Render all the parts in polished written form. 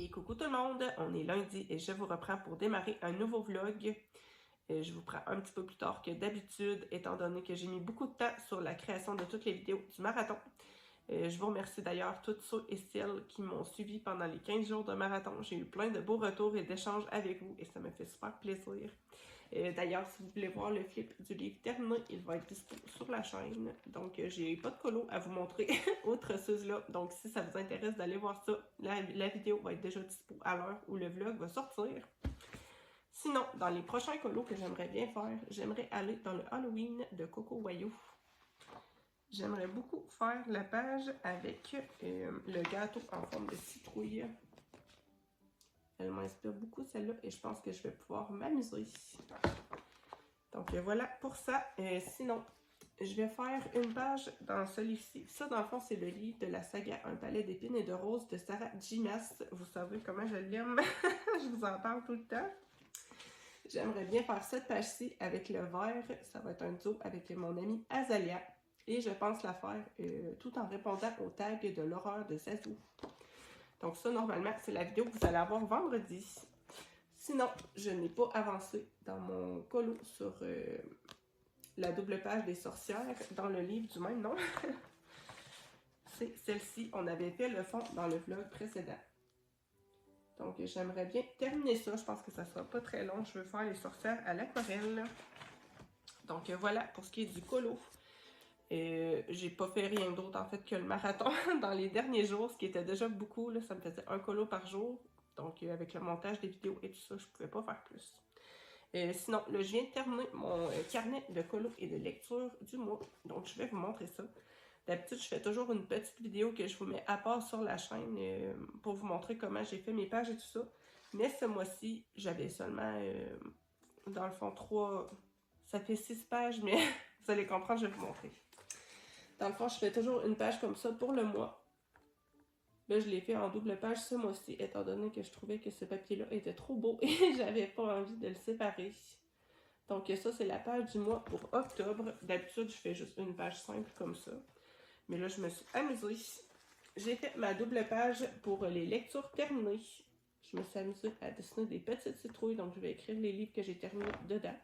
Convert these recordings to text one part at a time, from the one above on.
Et coucou tout le monde, on est lundi et je vous reprends pour démarrer un nouveau vlog. Je vous prends un petit peu plus tard que d'habitude, étant donné que j'ai mis beaucoup de temps sur la création de toutes les vidéos du marathon. Je vous remercie d'ailleurs toutes ceux et celles qui m'ont suivi pendant les 15 jours de marathon. J'ai eu plein de beaux retours et d'échanges avec vous et ça me fait super plaisir. D'ailleurs, si vous voulez voir le flip du livre terminé, il va être dispo sur la chaîne. Donc, j'ai pas de colo à vous montrer outre ceux-là. Donc, si ça vous intéresse d'aller voir ça, la vidéo va être déjà dispo à l'heure où le vlog va sortir. Sinon, dans les prochains colos que j'aimerais bien faire, j'aimerais aller dans le Halloween de Coco Wayou. J'aimerais beaucoup faire la page avec le gâteau en forme de citrouille. Elle m'inspire beaucoup celle-là et je pense que je vais pouvoir m'amuser. Donc voilà pour ça. Sinon, je vais faire une page dans ce livre-ci. Ça, dans le fond, c'est le livre de la saga Un palais d'épines et de roses de Sarah J. Maas. Vous savez comment je l'aime. Je vous en parle tout le temps. J'aimerais bien faire cette page-ci avec le vert. Ça va être un duo avec mon amie Azalia. Et je pense la faire tout en répondant au tag de l'horreur de Zazou. Donc ça, normalement, c'est la vidéo que vous allez avoir vendredi. Sinon, je n'ai pas avancé dans mon colo sur la double page des sorcières dans le livre du même nom. C'est celle-ci. On avait fait le fond dans le vlog précédent. Donc, j'aimerais bien terminer ça. Je pense que ça sera pas très long. Je veux faire les sorcières à l'aquarelle. Donc, voilà pour ce qui est du colo. J'ai pas fait rien d'autre en fait que le marathon dans les derniers jours, ce qui était déjà beaucoup. Là, ça me faisait un colo par jour. Donc, avec le montage des vidéos et tout ça, je pouvais pas faire plus. Sinon, là, je viens de terminer mon carnet de colo et de lecture du mois. Donc, je vais vous montrer ça. D'habitude, je fais toujours une petite vidéo que je vous mets à part sur la chaîne pour vous montrer comment j'ai fait mes pages et tout ça. Mais ce mois-ci, j'avais seulement, dans le fond, 3... Ça fait 6 pages, mais vous allez comprendre, je vais vous montrer. Dans le fond, je fais toujours une page comme ça pour le mois. Là, je l'ai fait en double page ce mois-ci, étant donné que je trouvais que ce papier-là était trop beau et j'avais pas envie de le séparer. Donc ça, c'est la page du mois pour octobre. D'habitude, je fais juste une page simple comme ça. Mais là, je me suis amusée. J'ai fait ma double page pour les lectures terminées. Je me suis amusée à dessiner des petites citrouilles, donc je vais écrire les livres que j'ai terminés dedans.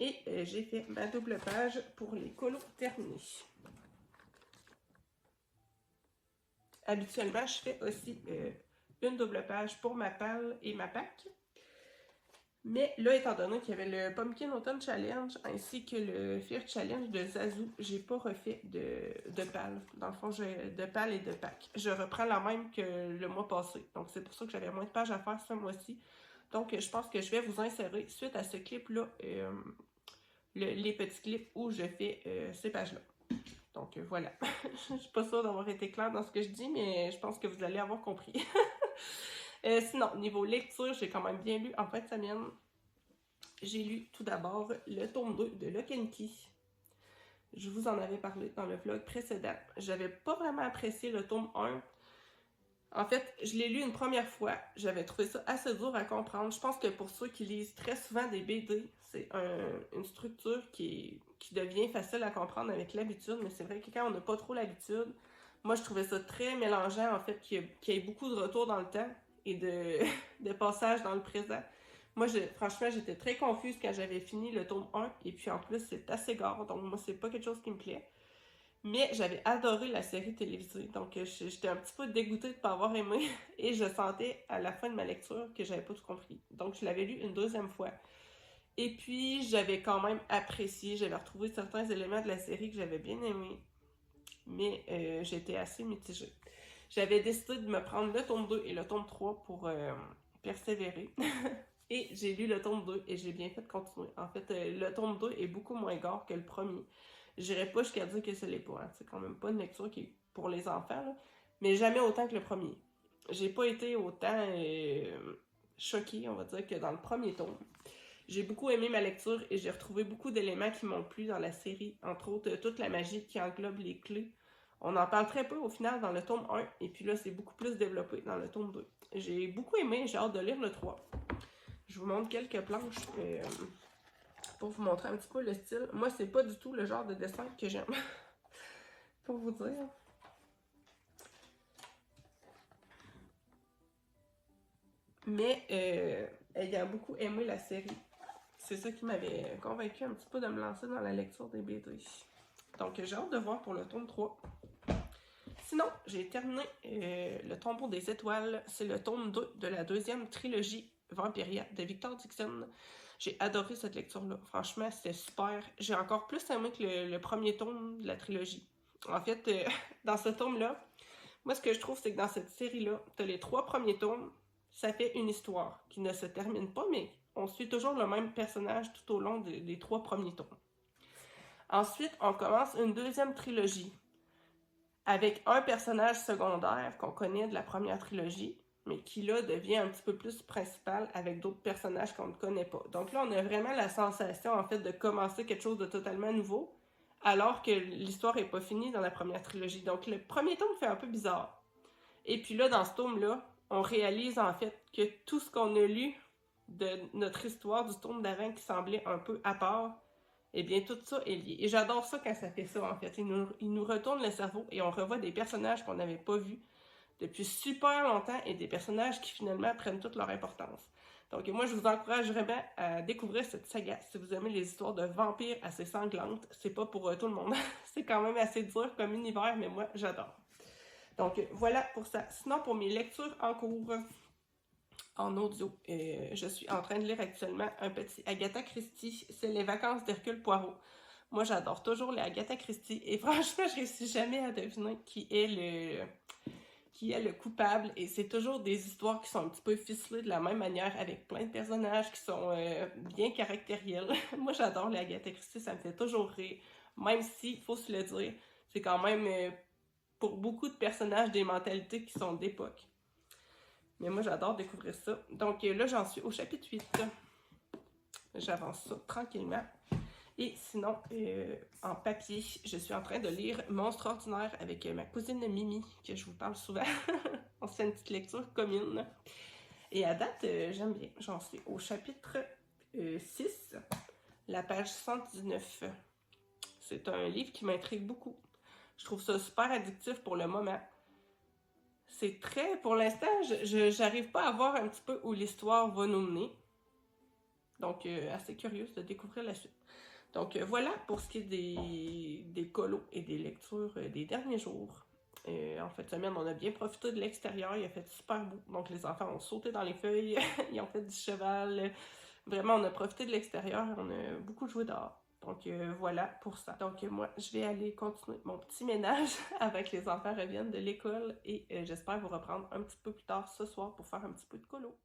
Et j'ai fait ma double page pour les colos terminés. Habituellement, je fais aussi une double page pour ma palle et ma pack. Mais là, étant donné qu'il y avait le Pumpkin Autumn Challenge ainsi que le Fear Challenge de Zazou, j'ai pas refait de palle. Dans le fond, de palle et de pack. Je reprends la même que le mois passé. Donc, c'est pour ça que j'avais moins de pages à faire ce mois-ci. Donc, je pense que je vais vous insérer, suite à ce clip-là, les petits clips où je fais ces pages-là. Donc, voilà. Je suis pas sûre d'avoir été claire dans ce que je dis, mais je pense que vous allez avoir compris. Sinon, niveau lecture, j'ai quand même bien lu en fin de semaine. J'ai lu tout d'abord le tome 2 de Lock and Key. Je vous en avais parlé dans le vlog précédent. J'avais pas vraiment apprécié le tome 1. En fait, je l'ai lu une première fois. J'avais trouvé ça assez dur à comprendre. Je pense que pour ceux qui lisent très souvent des BD, c'est une structure qui devient facile à comprendre avec l'habitude. Mais c'est vrai que quand on n'a pas trop l'habitude, moi je trouvais ça très mélangeant en fait, qu'il y ait beaucoup de retours dans le temps et de passages dans le présent. Moi, franchement, j'étais très confuse quand j'avais fini le tome 1. Et puis en plus, c'est assez gore. Donc moi, c'est pas quelque chose qui me plaît. Mais j'avais adoré la série télévisée, donc j'étais un petit peu dégoûtée de ne pas avoir aimé et je sentais à la fin de ma lecture que j'avais pas tout compris. Donc je l'avais lu une deuxième fois. Et puis j'avais quand même apprécié, j'avais retrouvé certains éléments de la série que j'avais bien aimés, mais j'étais assez mitigée. J'avais décidé de me prendre le tome 2 et le tome 3 pour persévérer. Et j'ai lu le tome 2 et j'ai bien fait de continuer. En fait, le tome 2 est beaucoup moins gore que le premier. J'irais pas jusqu'à dire que ce l'est pas. Hein. C'est quand même pas une lecture qui est pour les enfants, là, mais jamais autant que le premier. J'ai pas été autant choquée, on va dire, que dans le premier tome. J'ai beaucoup aimé ma lecture et j'ai retrouvé beaucoup d'éléments qui m'ont plu dans la série. Entre autres, toute la magie qui englobe les clés. On en parle très peu au final dans le tome 1 et puis là, c'est beaucoup plus développé dans le tome 2. J'ai beaucoup aimé, j'ai hâte de lire le 3. Je vous montre quelques planches pour vous montrer un petit peu le style. Moi, c'est pas du tout le genre de dessin que j'aime. Pour vous dire. Mais ayant beaucoup aimé la série, c'est ça qui m'avait convaincu un petit peu de me lancer dans la lecture des BD. Donc j'ai hâte de voir pour le tome 3. Sinon, j'ai terminé Le Tombeau des Étoiles. C'est le tome 2 de la deuxième trilogie Vampiria de Victor Dixon. J'ai adoré cette lecture-là. Franchement, c'était super. J'ai encore plus aimé que le premier tome de la trilogie. En fait, dans ce tome-là, moi, ce que je trouve, c'est que dans cette série-là, t'as les 3 premiers tomes, ça fait une histoire qui ne se termine pas, mais on suit toujours le même personnage tout au long des 3 premiers tomes. Ensuite, on commence une deuxième trilogie avec un personnage secondaire qu'on connaît de la première trilogie, mais qui là devient un petit peu plus principal avec d'autres personnages qu'on ne connaît pas. Donc là, on a vraiment la sensation en fait de commencer quelque chose de totalement nouveau, alors que l'histoire n'est pas finie dans la première trilogie. Donc le premier tome fait un peu bizarre. Et puis là, dans ce tome-là, on réalise en fait que tout ce qu'on a lu de notre histoire du tome d'avant qui semblait un peu à part, eh bien, tout ça est lié. Et j'adore ça quand ça fait ça, en fait. Il nous retourne le cerveau et on revoit des personnages qu'on n'avait pas vus depuis super longtemps et des personnages qui finalement prennent toute leur importance. Donc moi, je vous encourage vraiment à découvrir cette saga. Si vous aimez les histoires de vampires assez sanglantes, c'est pas pour tout le monde. C'est quand même assez dur comme univers, mais moi, j'adore. Donc voilà pour ça. Sinon, pour mes lectures en cours en audio, je suis en train de lire actuellement un petit Agatha Christie. C'est Les Vacances d'Hercule Poirot. Moi, j'adore toujours les Agatha Christie et franchement, je réussis jamais à deviner qui est le coupable. Et c'est toujours des histoires qui sont un petit peu ficelées de la même manière avec plein de personnages qui sont bien caractériels. Moi, j'adore les Agatha Christie, ça me fait toujours rire. Même si, il faut se le dire, c'est quand même pour beaucoup de personnages des mentalités qui sont d'époque. Mais moi, j'adore découvrir ça. Donc là, j'en suis au chapitre 8. J'avance ça tranquillement. Et sinon, en papier, je suis en train de lire Monstre ordinaire avec ma cousine Mimi, que je vous parle souvent. On se fait une petite lecture commune. Et à date, j'aime bien. J'en suis au chapitre 6, la page 119. C'est un livre qui m'intrigue beaucoup. Je trouve ça super addictif pour le moment. C'est très, pour l'instant, j'arrive pas à voir un petit peu où l'histoire va nous mener. Donc, assez curieuse de découvrir la suite. Donc, voilà pour ce qui est des colos et des lectures des derniers jours. En fait, semaine, on a bien profité de l'extérieur. Il a fait super beau. Donc, les enfants ont sauté dans les feuilles. Ils ont fait du cheval. Vraiment, on a profité de l'extérieur. On a beaucoup joué dehors. Donc, voilà pour ça. Donc, moi, je vais aller continuer mon petit ménage avant que les enfants reviennent de l'école. Et j'espère vous reprendre un petit peu plus tard ce soir pour faire un petit peu de colo.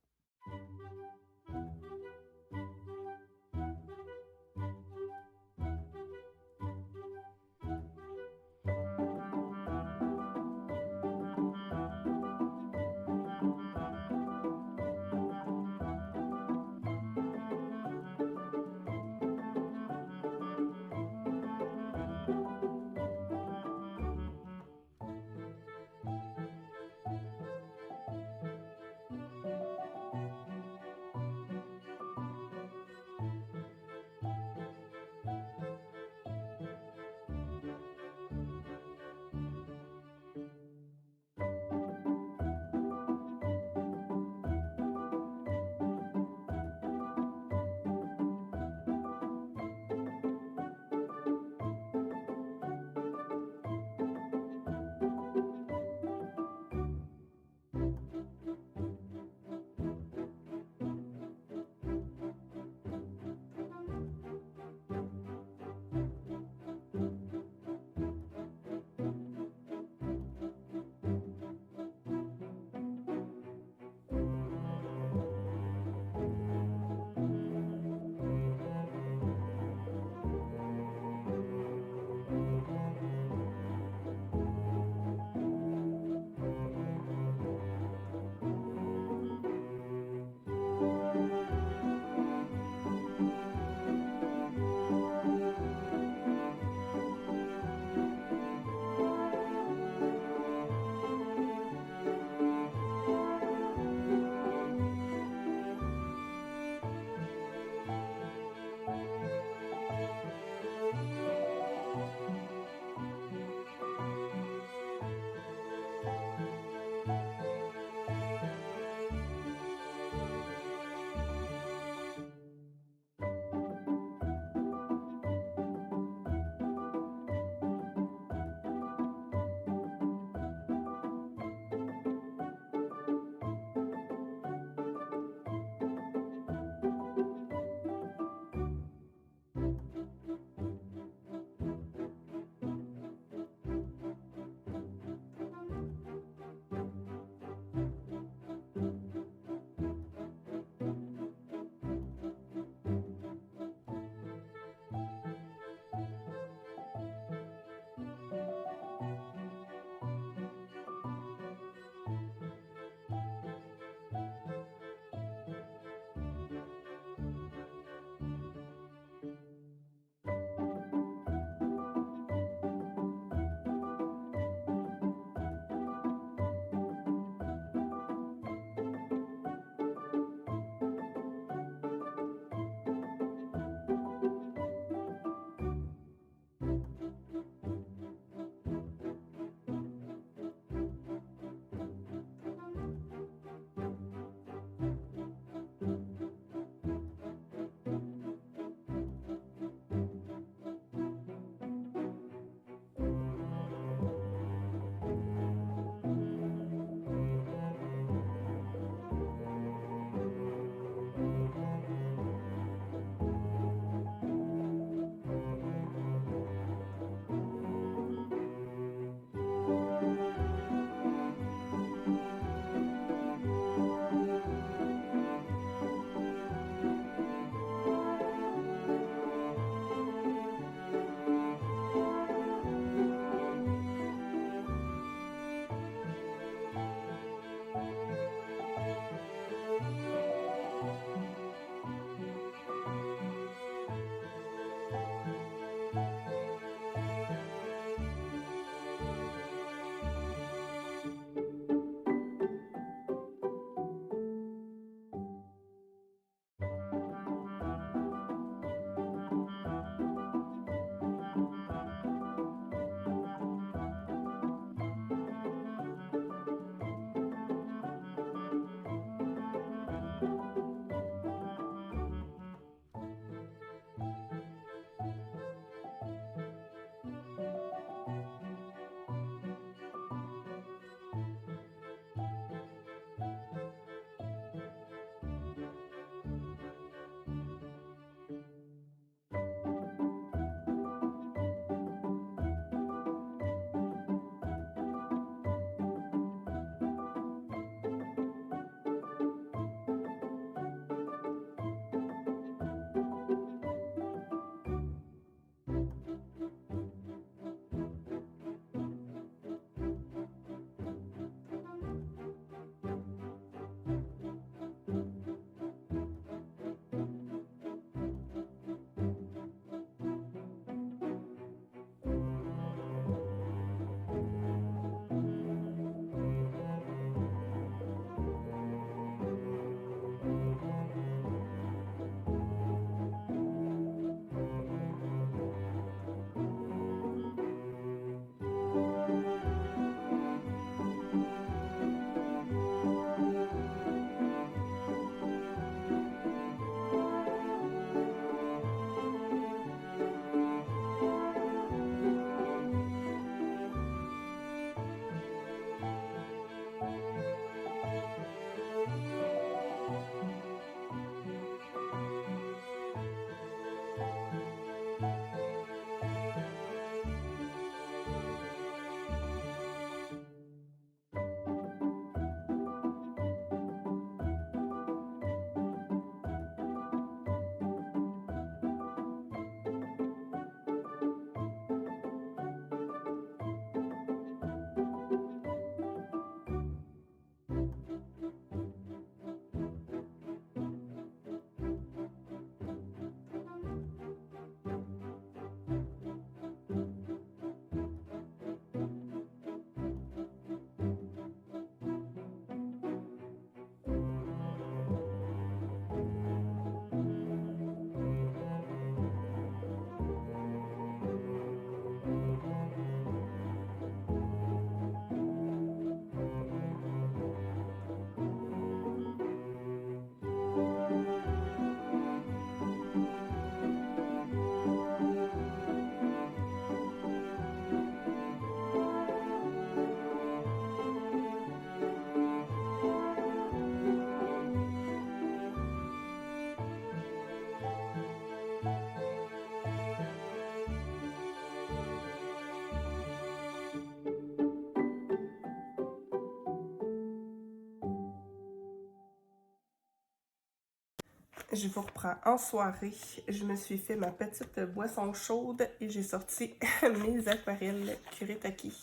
Je vous reprends en soirée. Je me suis fait ma petite boisson chaude et j'ai sorti mes aquarelles Kuretake.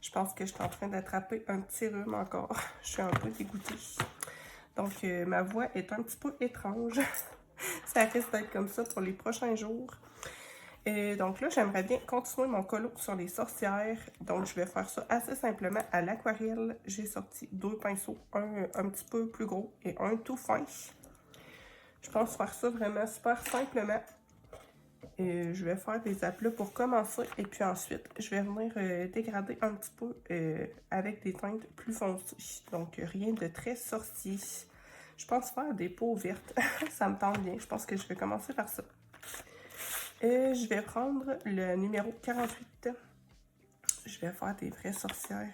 Je pense que je suis en train d'attraper un petit rhume encore. Je suis un peu dégoûtée. Donc, ma voix est un petit peu étrange. Ça risque d'être comme ça pour les prochains jours. Et donc là, j'aimerais bien continuer mon colo sur les sorcières. Donc, je vais faire ça assez simplement à l'aquarelle. J'ai sorti 2 pinceaux, un petit peu plus gros et un tout fin. Je pense faire ça vraiment super simplement. Et je vais faire des aplats pour commencer. Et puis ensuite, je vais venir dégrader un petit peu avec des teintes plus foncées. Donc, rien de très sorcier. Je pense faire des peaux vertes. Ça me tente bien. Je pense que je vais commencer par ça. Je vais prendre le numéro 48. Je vais faire des vraies sorcières.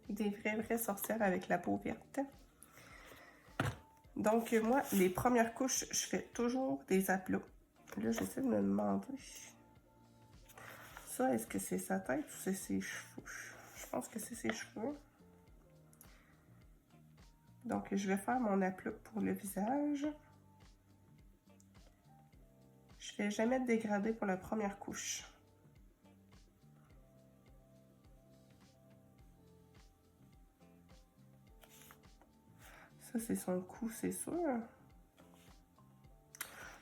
Des vraies sorcières avec la peau verte. Donc, moi, les premières couches, je fais toujours des aplats. Là, j'essaie de me demander... Ça, est-ce que c'est sa tête ou c'est ses cheveux? Je pense que c'est ses cheveux. Donc, je vais faire mon aplat pour le visage. Je vais jamais dégrader pour la première couche. Ça, c'est son cou, c'est sûr.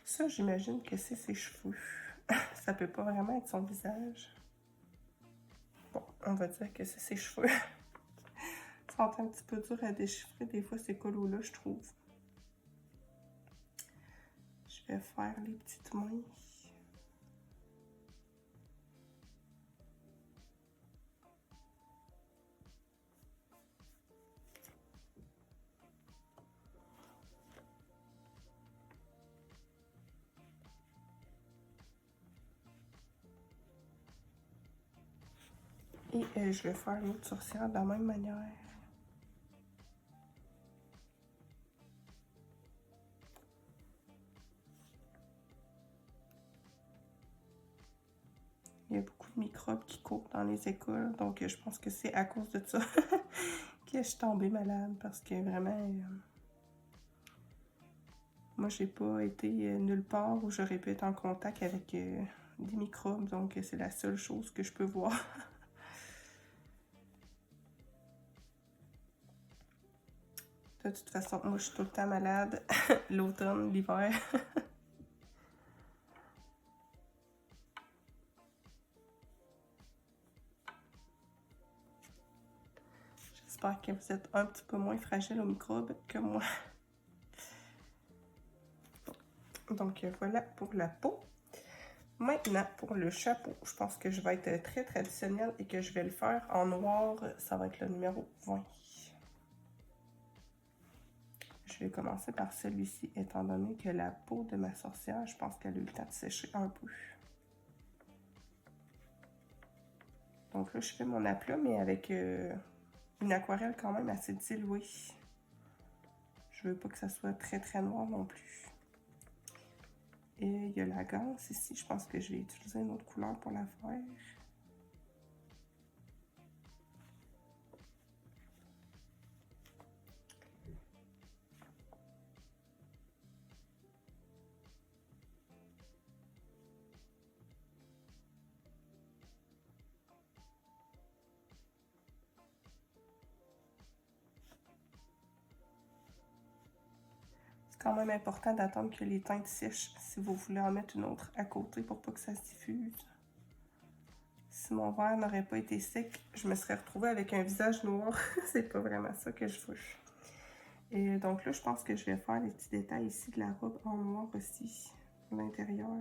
Ça, j'imagine que c'est ses cheveux. Ça peut pas vraiment être son visage. Bon, on va dire que c'est ses cheveux. Ils sont un petit peu durs à déchiffrer, des fois, ces colos-là, je trouve. Je vais faire les petites mains. Et je vais faire l'autre sorcière de la même manière. Il y a beaucoup de microbes qui courent dans les écoles, donc je pense que c'est à cause de ça que je suis tombée malade, parce que vraiment, moi, j'ai pas été nulle part où j'aurais pu être en contact avec des microbes, donc c'est la seule chose que je peux voir. De toute façon, moi, je suis tout le temps malade, l'automne, l'hiver. J'espère que vous êtes un petit peu moins fragile aux microbes que moi. Donc, voilà pour la peau. Maintenant, pour le chapeau, je pense que je vais être très traditionnelle et que je vais le faire en noir. Ça va être le numéro 20. Je vais commencer par celui-ci, étant donné que la peau de ma sorcière, je pense qu'elle a eu le temps de sécher un peu. Donc là, je fais mon aplat, mais avec une aquarelle quand même assez diluée. Je veux pas que ça soit très noir non plus. Et il y a la ganse ici. Je pense que je vais utiliser une autre couleur pour la faire. C'est quand même important d'attendre que les teintes sèchent si vous voulez en mettre une autre à côté pour pas que ça se diffuse. Si mon verre n'aurait pas été sec, je me serais retrouvée avec un visage noir. C'est pas vraiment ça que je veux. Et donc là, je pense que je vais faire les petits détails ici de la robe en noir aussi, à l'intérieur.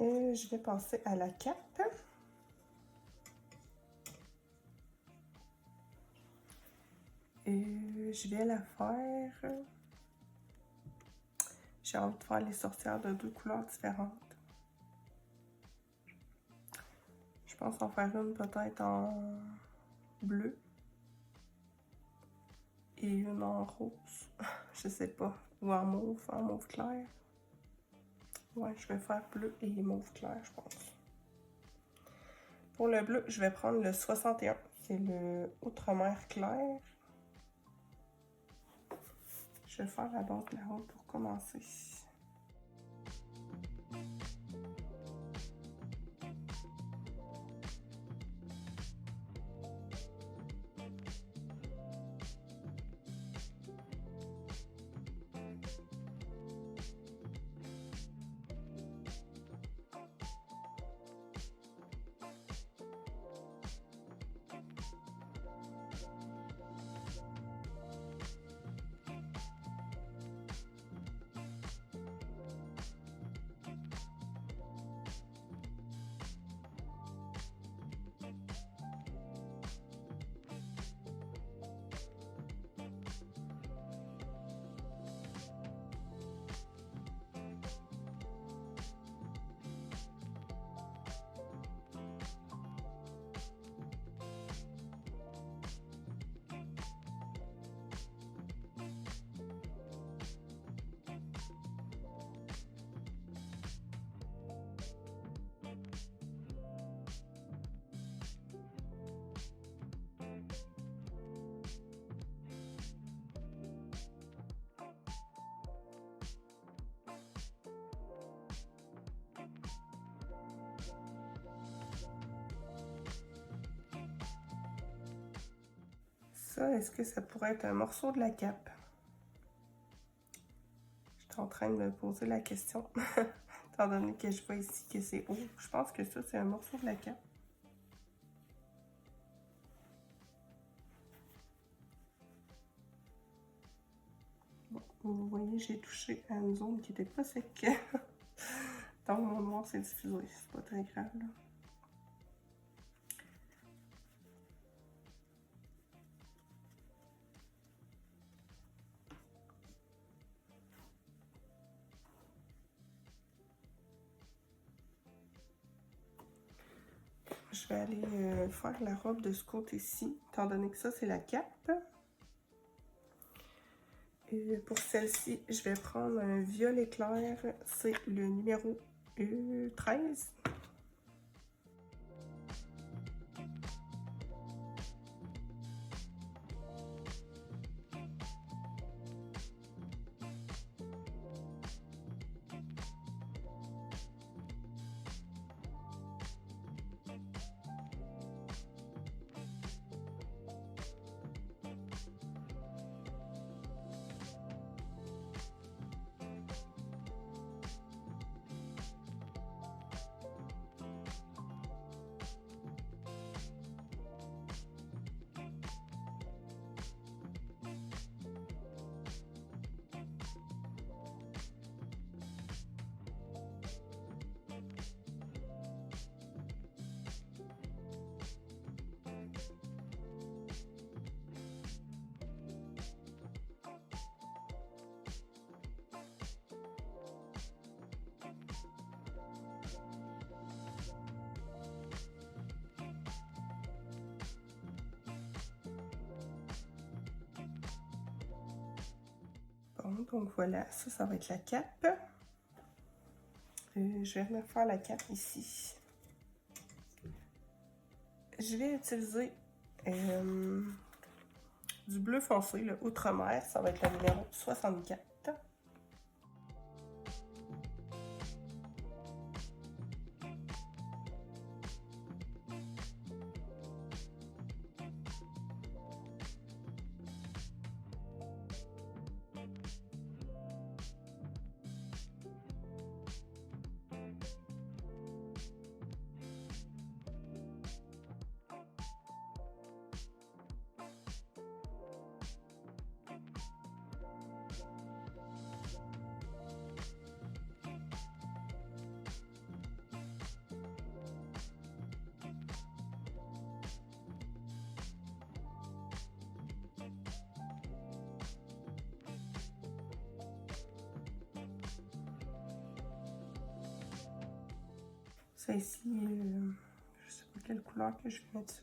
Et je vais passer à la cape. Et je vais la faire... J'ai envie de faire les sorcières de 2 couleurs différentes. Je pense en faire une peut-être en bleu. Et une en rose. Je sais pas. Ou en mauve clair. Ouais, je vais faire bleu et mauve clair, je pense. Pour le bleu, je vais prendre le 61. C'est le Outre-mer clair. Je vais faire la base de la robe pour commencer. Ça, est-ce que ça pourrait être un morceau de la cape? Je suis en train de me poser la question. Étant donné que je vois ici que c'est haut, je pense que ça, c'est un morceau de la cape. Bon, vous voyez, j'ai touché à une zone qui n'était pas sec. Donc, mon noir s'est diffusé. C'est pas très grave, là. Je vais aller faire la robe de ce côté-ci, étant donné que ça, c'est la cape. Et pour celle-ci, je vais prendre un violet clair. C'est le numéro 13. Bon, donc voilà, ça va être la cape. Je vais venir faire la cape ici. Je vais utiliser du bleu foncé, le Outre-mer, ça va être le numéro 64. ça ici, je sais pas quelle couleur que je vais mettre ça.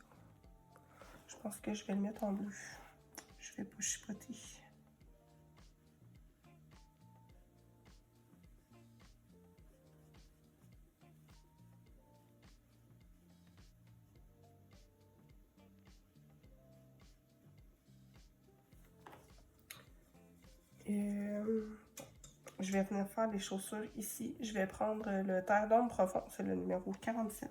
Je pense que je vais le mettre en bleu. Je vais pas chipoter. Je vais venir faire les chaussures ici. Je vais prendre le terre d'ombre profond, c'est le numéro 47.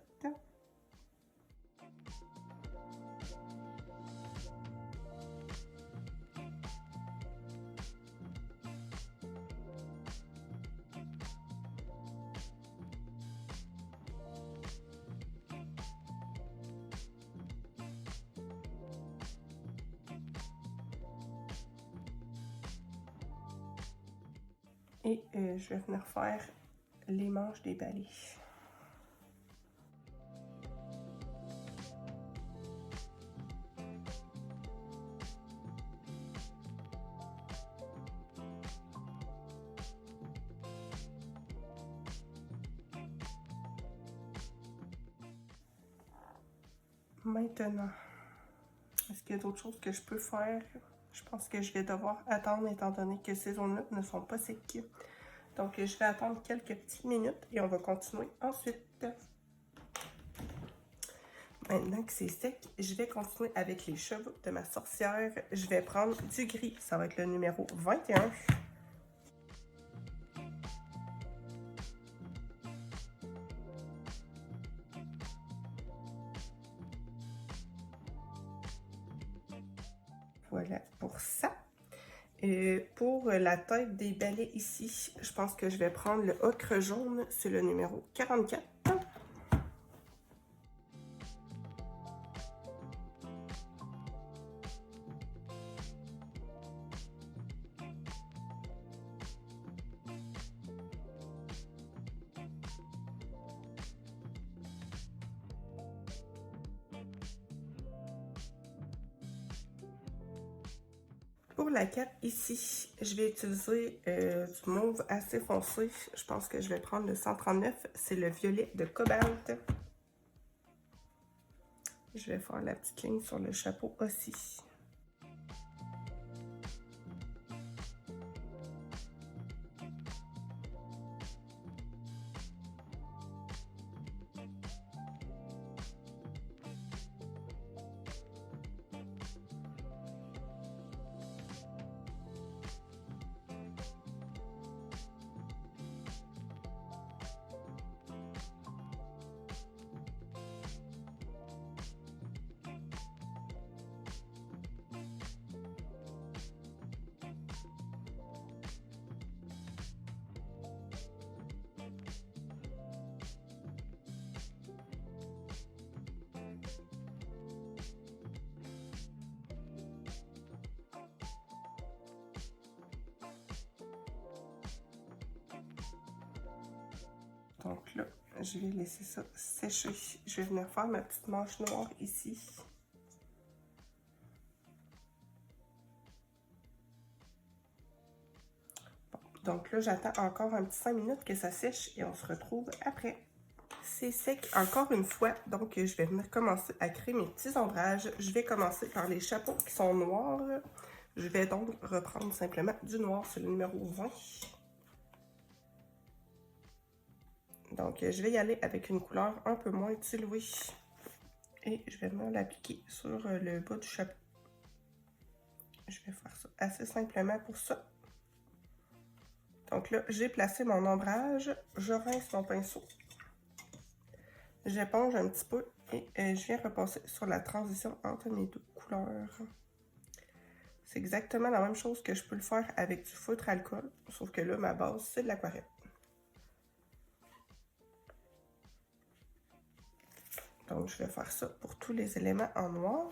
Et je vais venir faire les manches des balais. Maintenant, est-ce qu'il y a d'autres choses que je peux faire? Je pense que je vais devoir attendre étant donné que ces zones-là ne sont pas secs. Donc, je vais attendre quelques petites minutes et on va continuer ensuite. Maintenant que c'est sec, je vais continuer avec les cheveux de ma sorcière. Je vais prendre du gris, ça va être le numéro 21. Voilà pour ça. Pour la tête des balais ici, je pense que je vais prendre le ocre jaune, c'est le numéro 44. Pour la cape ici, je vais utiliser du mauve assez foncé. Je pense que je vais prendre le 139, c'est le violet de cobalt. Je vais faire la petite ligne sur le chapeau aussi. Donc là, je vais laisser ça sécher. Je vais venir faire ma petite manche noire ici. Bon, donc là, j'attends encore un petit 5 minutes que ça sèche et on se retrouve après. C'est sec encore une fois, donc je vais venir commencer à créer mes petits ombrages. Je vais commencer par les chapeaux qui sont noirs. Je vais donc reprendre simplement du noir, c'est le numéro 20. Donc, je vais y aller avec une couleur un peu moins diluée. Et je vais venir l'appliquer sur le bas du chapeau. Je vais faire ça assez simplement pour ça. Donc là, j'ai placé mon ombrage. Je rince mon pinceau. J'éponge un petit peu et je viens repasser sur la transition entre mes deux couleurs. C'est exactement la même chose que je peux le faire avec du feutre alcool, sauf que là, ma base, c'est de l'aquarelle. Donc, je vais faire ça pour tous les éléments en noir.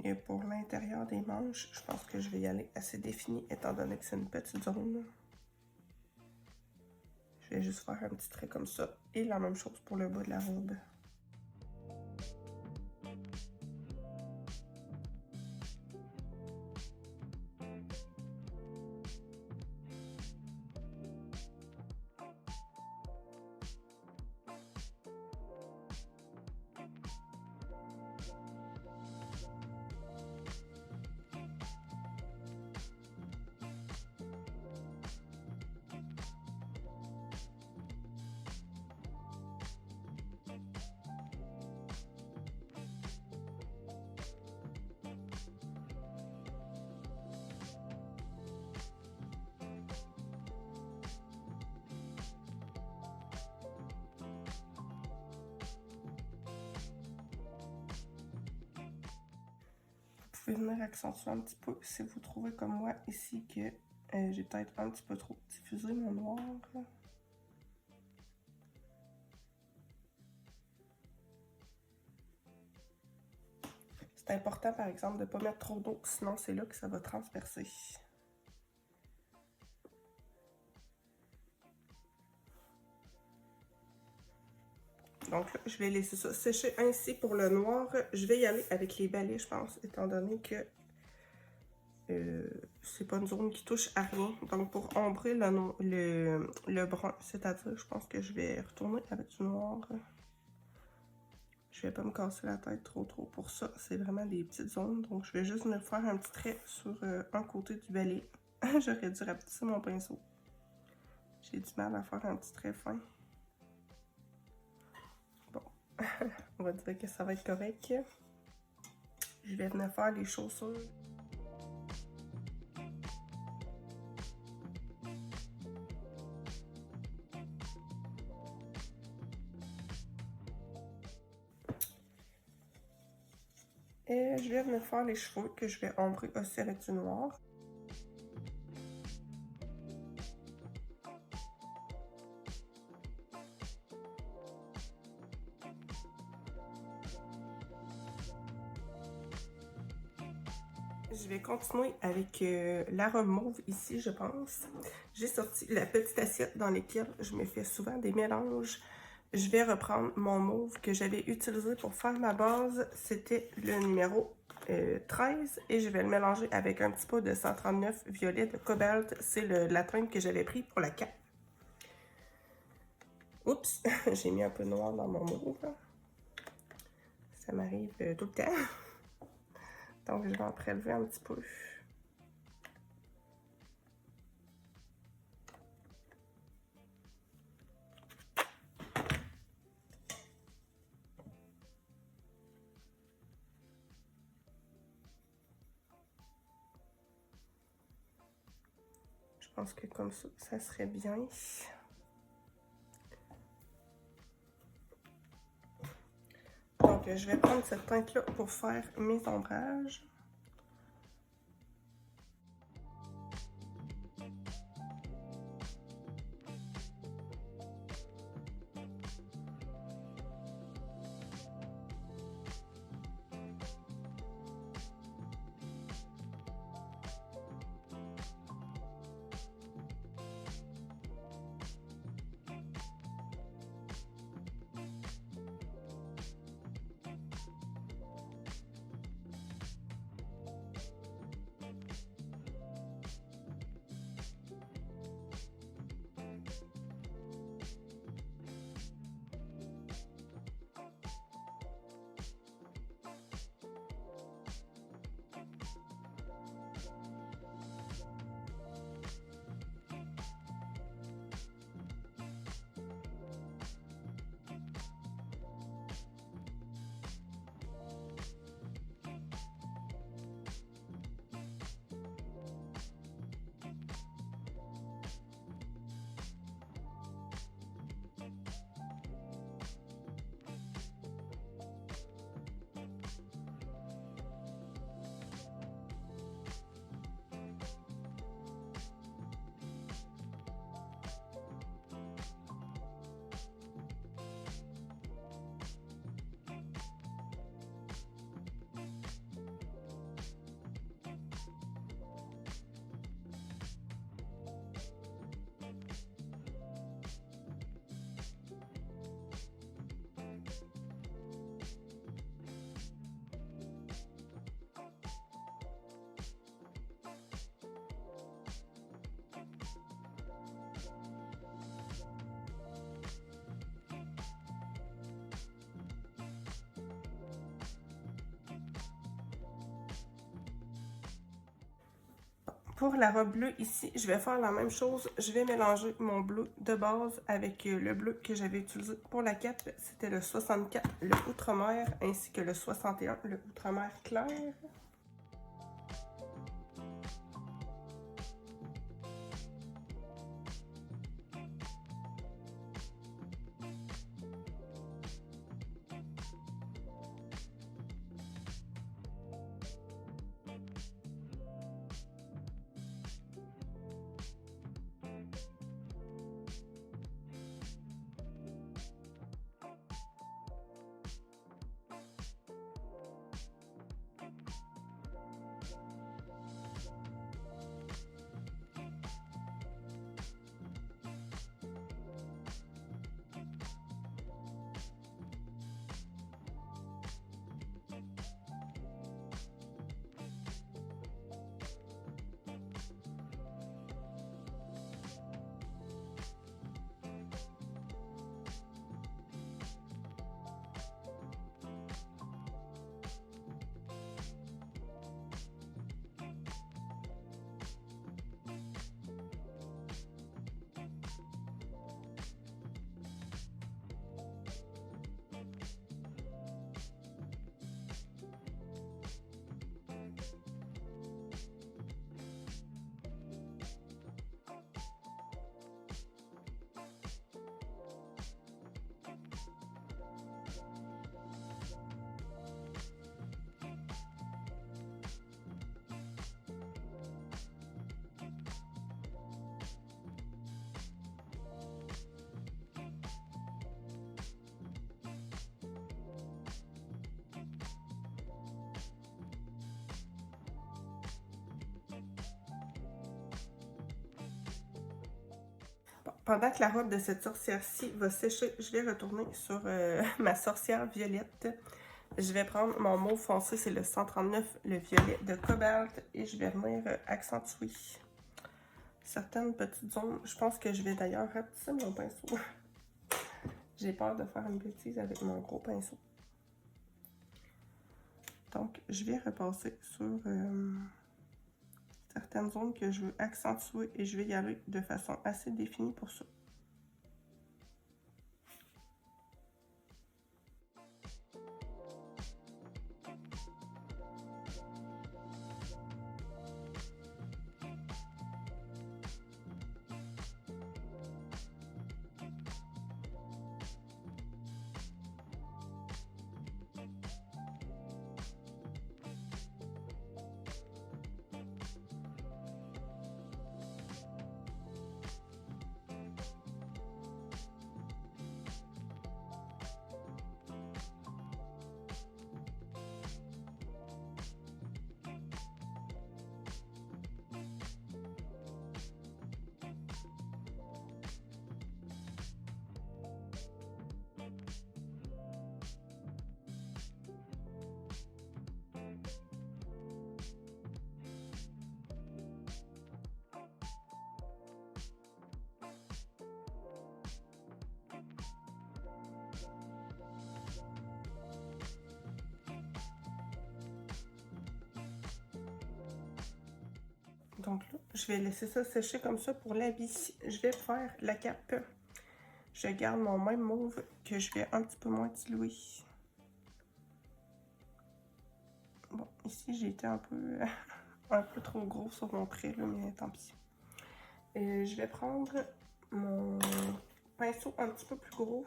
Et pour l'intérieur des manches, je pense que je vais y aller assez défini étant donné que c'est une petite zone. Je vais juste faire un petit trait comme ça. Et la même chose pour le bas de la robe. Vous pouvez venir accentuer un petit peu si vous trouvez comme moi ici que j'ai peut-être un petit peu trop diffusé mon noir. C'est important par exemple de ne pas mettre trop d'eau, sinon c'est là que ça va transpercer. Donc là, je vais laisser ça sécher ainsi pour le noir. Je vais y aller avec les balais, je pense, étant donné que c'est pas une zone qui touche à rien. Donc pour ombrer le brun, c'est-à-dire, je pense que je vais retourner avec du noir. Je vais pas me casser la tête trop pour ça. C'est vraiment des petites zones. Donc je vais juste me faire un petit trait sur un côté du balai. J'aurais dû rapetisser mon pinceau. J'ai du mal à faire un petit trait fin. Bon, on va dire que ça va être correct. Je vais venir faire les chaussures. Et je vais venir faire les cheveux que je vais ombrer aussi avec du noir. Je vais continuer avec la robe mauve ici, je pense. J'ai sorti la petite assiette dans laquelle je me fais souvent des mélanges. Je vais reprendre mon mauve que j'avais utilisé pour faire ma base. C'était le numéro 13 et je vais le mélanger avec un petit peu de 139 violet de cobalt. C'est la teinte que j'avais pris pour la cape. Oups, j'ai mis un peu de noir dans mon mauve. Ça m'arrive tout le temps. Donc, je vais en prélever un petit peu. Je pense que comme ça serait bien. Donc, je vais prendre cette teinte-là pour faire mes ombrages. Pour la robe bleue ici, je vais faire la même chose. Je vais mélanger mon bleu de base avec le bleu que j'avais utilisé pour la cape. C'était le 64, le Outre-mer, ainsi que le 61, le Outre-mer clair. Pendant que la robe de cette sorcière-ci va sécher, je vais retourner sur ma sorcière violette. Je vais prendre mon mauve foncé, c'est le 139, le violet de cobalt, et je vais venir accentuer certaines petites zones. Je pense que je vais d'ailleurs rapetisser mon pinceau. J'ai peur de faire une bêtise avec mon gros pinceau. Donc, je vais repasser sur certaines zones que je veux accentuer et je vais y aller de façon assez définie pour ça. Donc là, je vais laisser ça sécher comme ça pour l'habit. Je vais faire la cape. Je garde mon même mauve que je vais un petit peu moins diluer. Bon, ici j'ai été un peu trop gros sur mon trait, là, mais tant pis. Et je vais prendre mon pinceau un petit peu plus gros.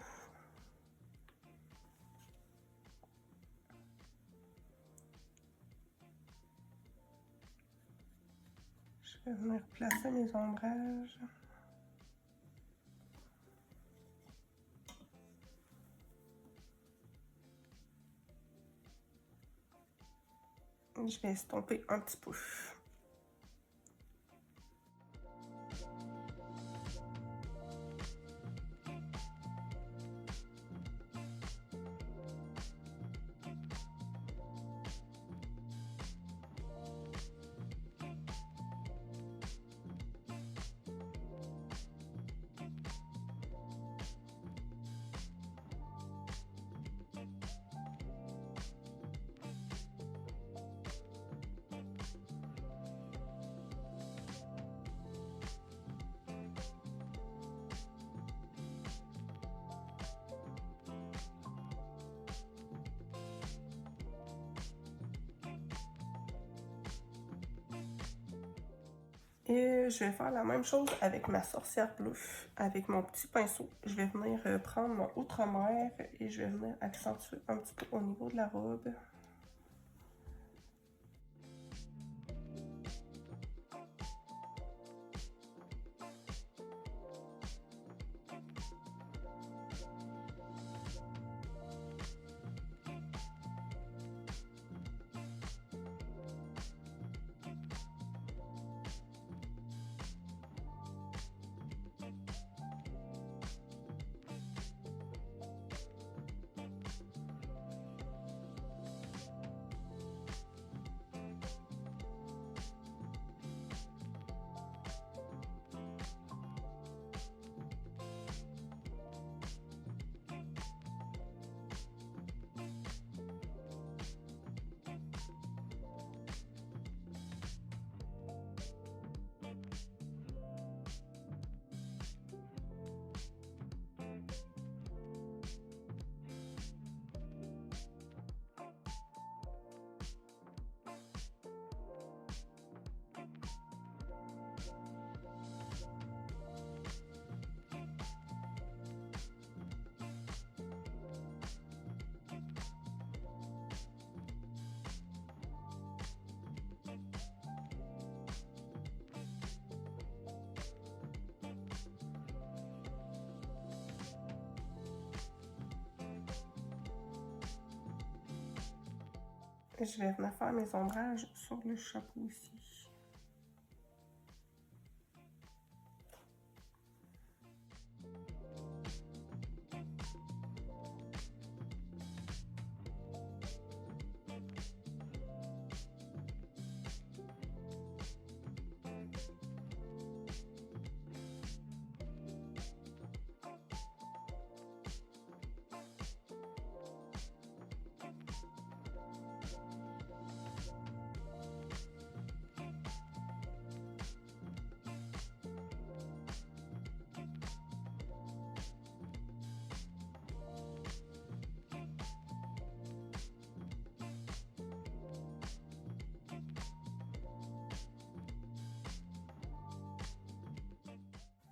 Je vais venir placer mes ombrages. Je vais estomper un petit peu. Et je vais faire la même chose avec ma sorcière bleue, avec mon petit pinceau. Je vais venir prendre mon outre-mer et je vais venir accentuer un petit peu au niveau de la robe. Je vais venir faire mes ombrages sur le chapeau aussi.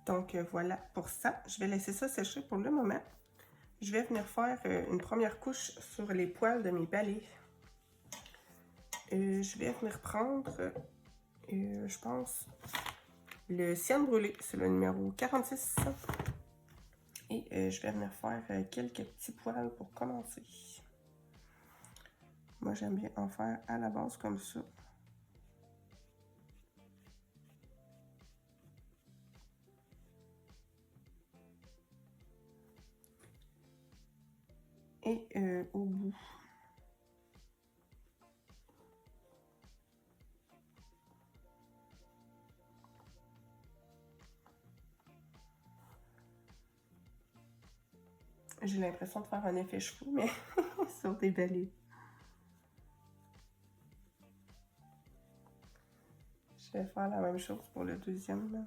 Donc voilà pour ça. Je vais laisser ça sécher pour le moment. Je vais venir faire une première couche sur les poils de mes balais. Je vais venir prendre, je pense, le cyan brûlé. C'est le numéro 46. Et je vais venir faire quelques petits poils pour commencer. Moi, j'aime bien en faire à la base comme ça. Et au bout. J'ai l'impression de faire un effet cheveux, mais sur des balais. Je vais faire la même chose pour le deuxième. Là.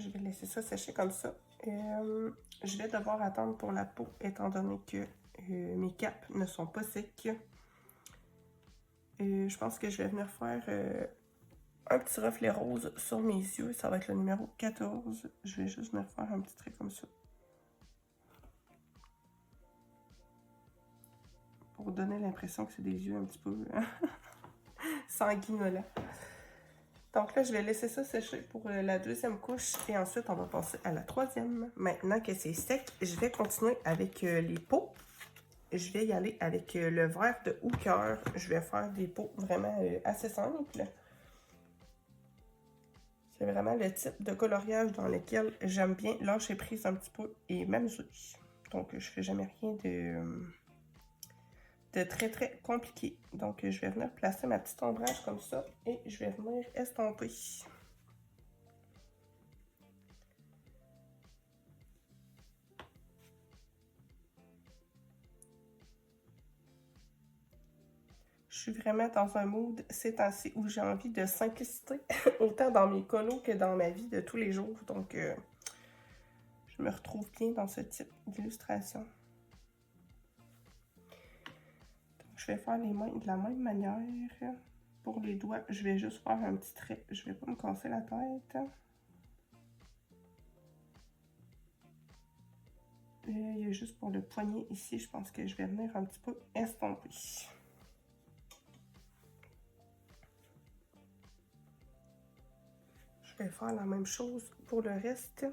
Je vais laisser ça sécher comme ça. Je vais devoir attendre pour la peau, étant donné que mes capes ne sont pas secs. Je pense que je vais venir faire un petit reflet rose sur mes yeux. Ça va être le numéro 14. Je vais juste venir faire un petit trait comme ça. Pour donner l'impression que c'est des yeux un petit peu sanguinolents. Donc là, je vais laisser ça sécher pour la deuxième couche et ensuite, on va passer à la troisième. Maintenant que c'est sec, je vais continuer avec les peaux. Je vais y aller avec le vert de Hooker. Je vais faire des peaux vraiment assez simples. C'est vraiment le type de coloriage dans lequel j'aime bien lâcher prise un petit peu et m'amuser. Donc, je fais jamais rien de très très compliqué. Donc, je vais venir placer ma petite ombrage comme ça et je vais venir estomper. Je Je suis vraiment dans un mood ces temps-ci où j'ai envie de simplicité, autant dans mes colos que dans ma vie de tous les jours. Donc, je me retrouve bien dans ce type d'illustration. Je vais faire les mains de la même manière. Pour les doigts, je vais juste faire un petit trait. Je vais pas me casser la tête. Il y a juste pour le poignet ici, je pense que je vais venir un petit peu estomper. Je vais faire la même chose pour le reste.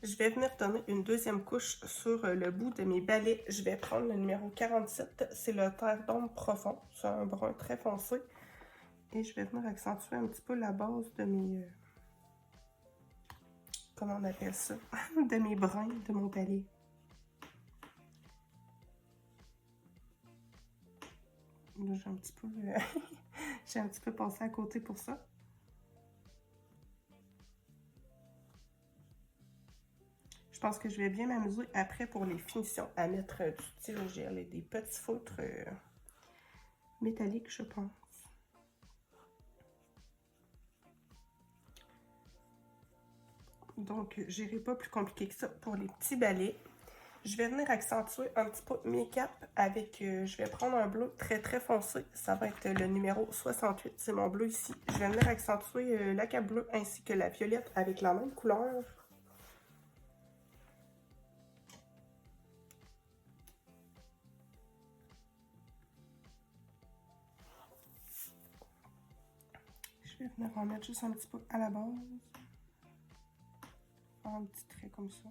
Je vais venir donner une deuxième couche sur le bout de mes balais. Je vais prendre le numéro 47, c'est le terre d'ombre profond. C'est un brun très foncé. Et je vais venir accentuer un petit peu la base de mes... comment on appelle ça? De mes brins de mon balai. Là, j'ai un petit peu... j'ai un petit peu passé à côté pour ça. Je pense que je vais bien m'amuser après pour les finitions à mettre du stylo gel et des petits feutres métalliques, je pense. Donc, j'irai pas plus compliqué que ça pour les petits balais. Je vais venir accentuer un petit peu mes capes avec, je vais prendre un bleu très très foncé. Ça va être le numéro 68, c'est mon bleu ici. Je vais venir accentuer la cape bleue ainsi que la violette avec la même couleur. Je vais venir en mettre juste un petit peu à la base. Faire un petit trait comme ça.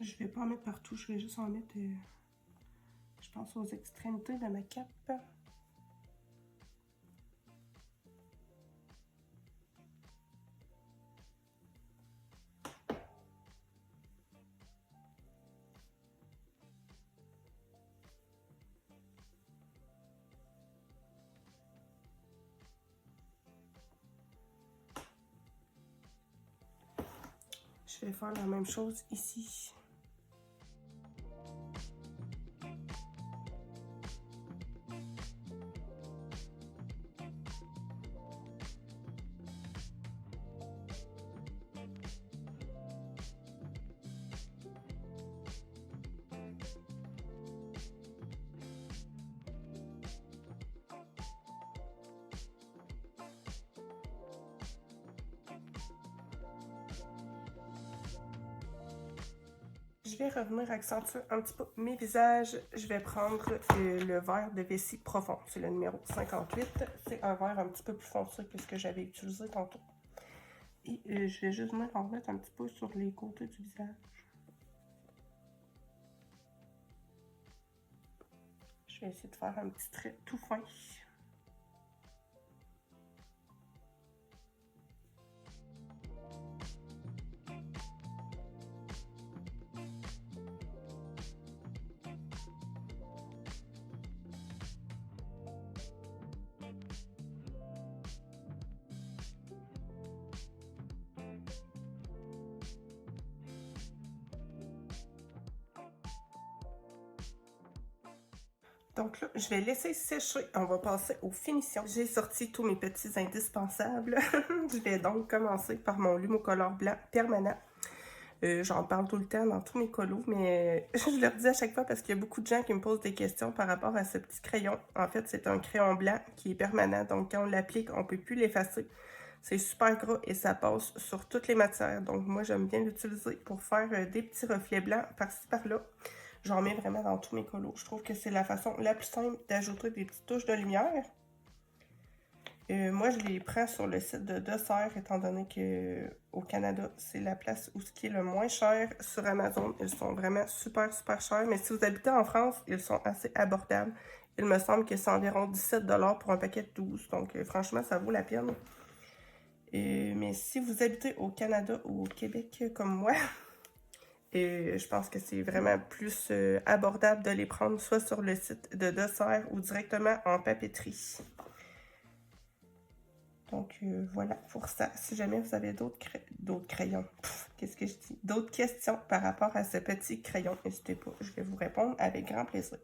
Je vais pas en mettre partout, je vais juste en mettre, je pense, aux extrémités de ma cape. Je vais faire la même chose ici. Je vais revenir accentuer un petit peu mes visages. Je vais prendre le vert de vessie profond. C'est le numéro 58. C'est un vert un petit peu plus foncé que ce que j'avais utilisé tantôt. Et je vais juste venir en remettre un petit peu sur les côtés du visage. Je vais essayer de faire un petit trait tout fin. Donc là, je vais laisser sécher. On va passer aux finitions. J'ai sorti tous mes petits indispensables. Je vais donc commencer par mon Lumocolor blanc permanent. J'en parle tout le temps dans tous mes colos, mais je le redis à chaque fois parce qu'il y a beaucoup de gens qui me posent des questions par rapport à ce petit crayon. En fait, c'est un crayon blanc qui est permanent, donc quand on l'applique, on ne peut plus l'effacer. C'est super gras et ça passe sur toutes les matières. Donc moi, j'aime bien l'utiliser pour faire des petits reflets blancs par-ci par-là. J'en mets vraiment dans tous mes colos. Je trouve que c'est la façon la plus simple d'ajouter des petites touches de lumière. Moi, je les prends sur le site de Dessert, étant donné qu'au Canada, c'est la place où ce qui est le moins cher sur Amazon. Ils sont vraiment super, super chers. Mais si vous habitez en France, ils sont assez abordables. Il me semble que c'est environ 17 $ pour un paquet de 12. Donc, franchement, ça vaut la peine. Mais si vous habitez au Canada ou au Québec comme moi, je pense que c'est vraiment plus abordable de les prendre soit sur le site de Dessert ou directement en papeterie. Donc voilà pour ça. Si jamais vous avez d'autres crayons, qu'est-ce que je dis? D'autres questions par rapport à ce petit crayon, n'hésitez pas, je vais vous répondre avec grand plaisir.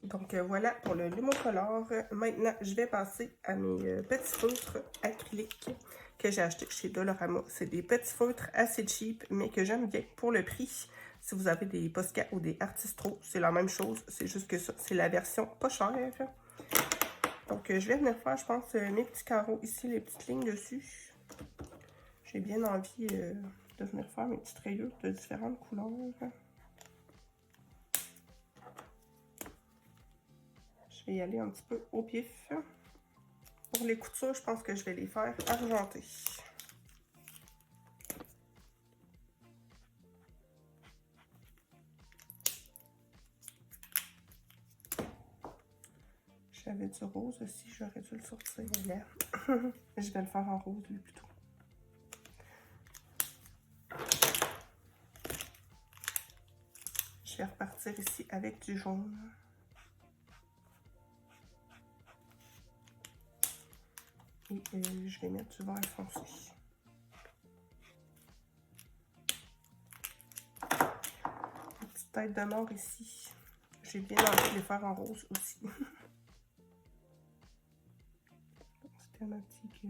Donc voilà pour le Lumocolor. Maintenant, je vais passer à mes petits feutres acryliques que j'ai achetés chez Dollarama. C'est des petits feutres assez cheap, mais que j'aime bien pour le prix. Si vous avez des Posca ou des Artistro, c'est la même chose. C'est juste que ça, c'est la version pas chère. Donc je vais venir faire, je pense, mes petits carreaux ici, les petites lignes dessus. J'ai bien envie de venir faire mes petites rayures de différentes couleurs. Je vais y aller un petit peu au pif. Pour les coutures, je pense que je vais les faire argentées. J'avais du rose aussi, j'aurais dû le sortir. Voilà. Je vais le faire en rose, lui, plutôt. Je vais repartir ici avec du jaune. Et je vais mettre du vert foncé. Une petite tête de mort ici. J'ai bien envie de les faire en rose aussi. C'est thématique.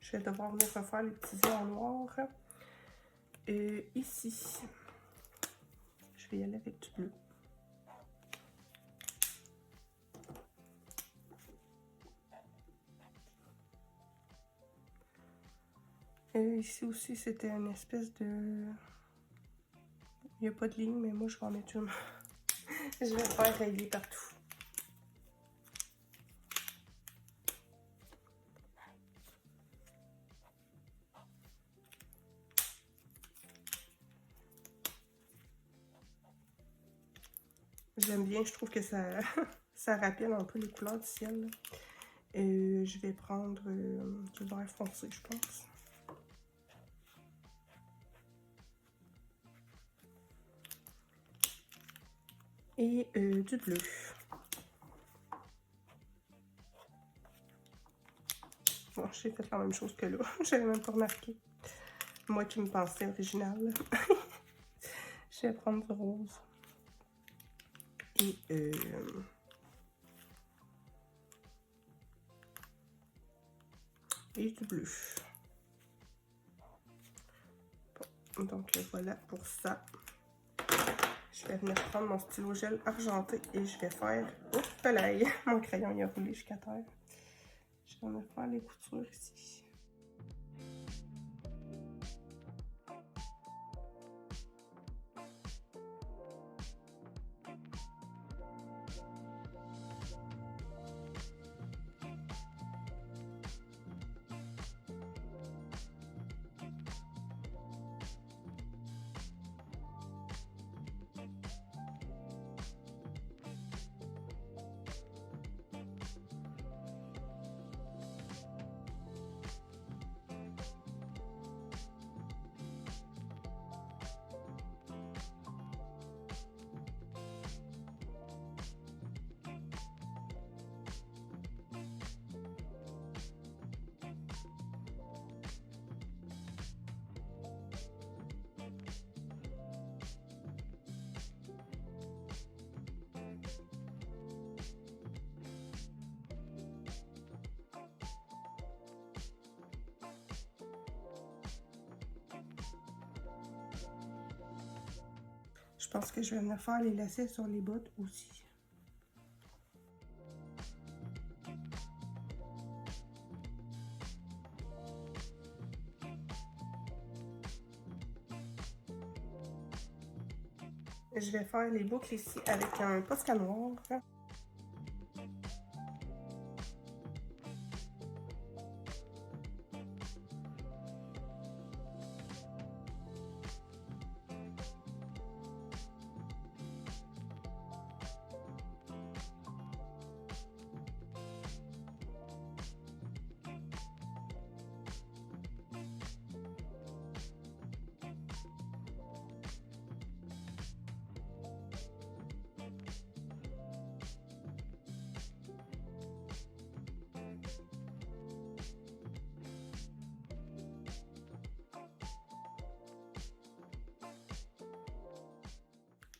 Je vais devoir venir refaire les petits yeux en noir. Ici, je vais y aller avec du bleu. Ici aussi, c'était une espèce de... Il n'y a pas de ligne, mais moi, je vais en mettre une. Je vais faire rayer partout. J'aime bien, je trouve que ça, ça rappelle un peu les couleurs du ciel. Je vais prendre du vert foncé, je pense. et du bleu. Bon, j'ai fait la même chose que là. J'avais même pas remarqué. Moi qui me pensais original. Je vais prendre du rose. Et du bleu. Bon, donc voilà pour ça. Je vais venir prendre mon stylo gel argenté et je vais faire... Oups, là, mon crayon il a roulé jusqu'à terre. Je vais venir faire les coutures ici. Je pense que je vais venir faire les lacets sur les bottes aussi. Je vais faire les boucles ici avec un Posca noir.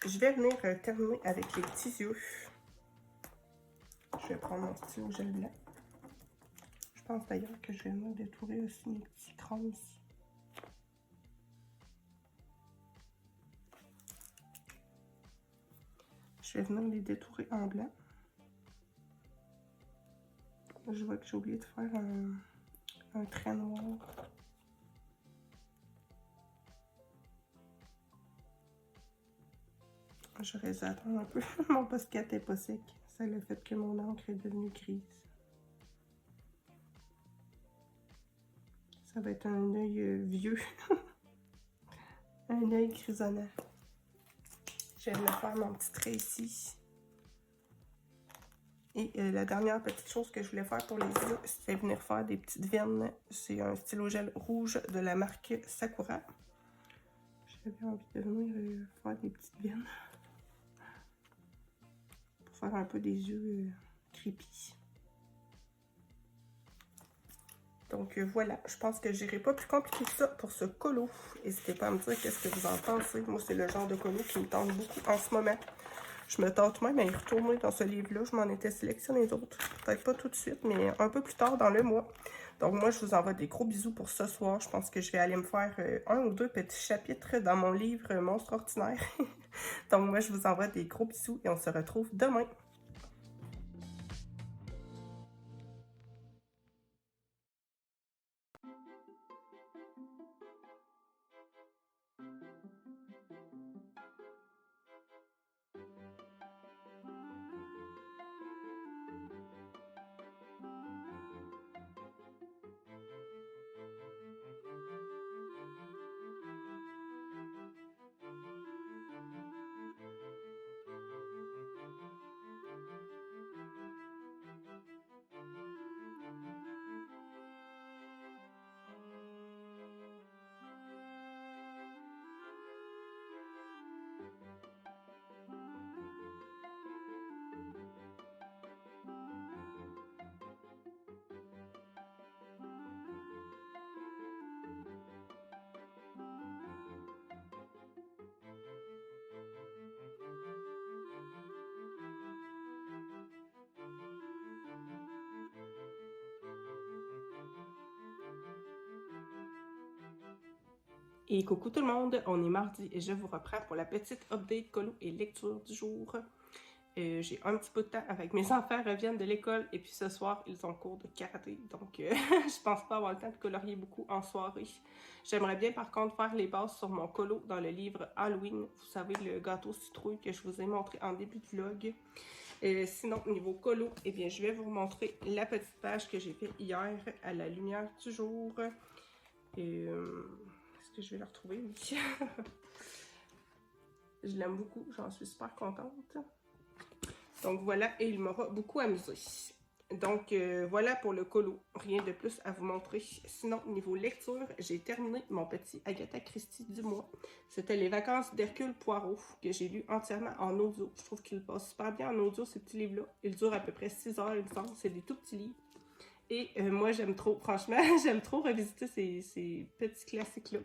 Je vais venir terminer avec les petits yeux. Je vais prendre mon stylo gel blanc. Je pense d'ailleurs que je vais venir détourer aussi mes petits crânes ici. Je vais venir les détourer en blanc. Je vois que j'ai oublié de faire un trait noir. J'aurais dû attendre un peu. Mon Posca est pas sec. C'est le fait que mon encre est devenue grise. Ça va être un œil vieux. Un œil grisonnant. Je vais venir faire mon petit trait ici. Et la dernière petite chose que je voulais faire pour les yeux, c'est venir faire des petites veines. C'est un stylo gel rouge de la marque Sakura. J'avais envie de venir faire des petites veines. Pour faire un peu des yeux creepy. Donc voilà, je pense que j'irai pas plus compliqué que ça pour ce colo. N'hésitez pas à me dire qu'est-ce que vous en pensez. Moi, c'est le genre de colo qui me tente beaucoup en ce moment. Je me tente même à y retourner dans ce livre-là. Je m'en étais sélectionné d'autres. Peut-être pas tout de suite, mais un peu plus tard dans le mois. Donc moi, je vous envoie des gros bisous pour ce soir. Je pense que je vais aller me faire un ou deux petits chapitres dans mon livre Monstre ordinaire. Donc moi, je vous envoie des gros bisous et on se retrouve demain. Et coucou tout le monde, on est mardi et je vous reprends pour la petite update colo et lecture du jour. J'ai un petit peu de temps avec mes enfants reviennent de l'école et puis ce soir ils ont cours de karaté, donc je pense pas avoir le temps de colorier beaucoup en soirée. J'aimerais bien par contre faire les bases sur mon colo dans le livre Halloween, vous savez le gâteau citrouille que je vous ai montré en début de vlog. Sinon niveau colo, eh bien je vais vous montrer la petite page que j'ai fait hier à la lumière du jour. Est-ce que je vais la retrouver? Oui. Je l'aime beaucoup, j'en suis super contente. Donc voilà, et il m'aura beaucoup amusé. Donc voilà pour le colo, rien de plus à vous montrer. Sinon, niveau lecture, j'ai terminé mon petit Agatha Christie du mois. C'était Les vacances d'Hercule Poirot, que j'ai lu entièrement en audio. Je trouve qu'il passe super bien en audio, ces petits livres-là. Ils durent à peu près 6 heures, il me semble. C'est des tout petits livres. Et moi, j'aime trop, franchement, j'aime trop revisiter ces petits classiques-là.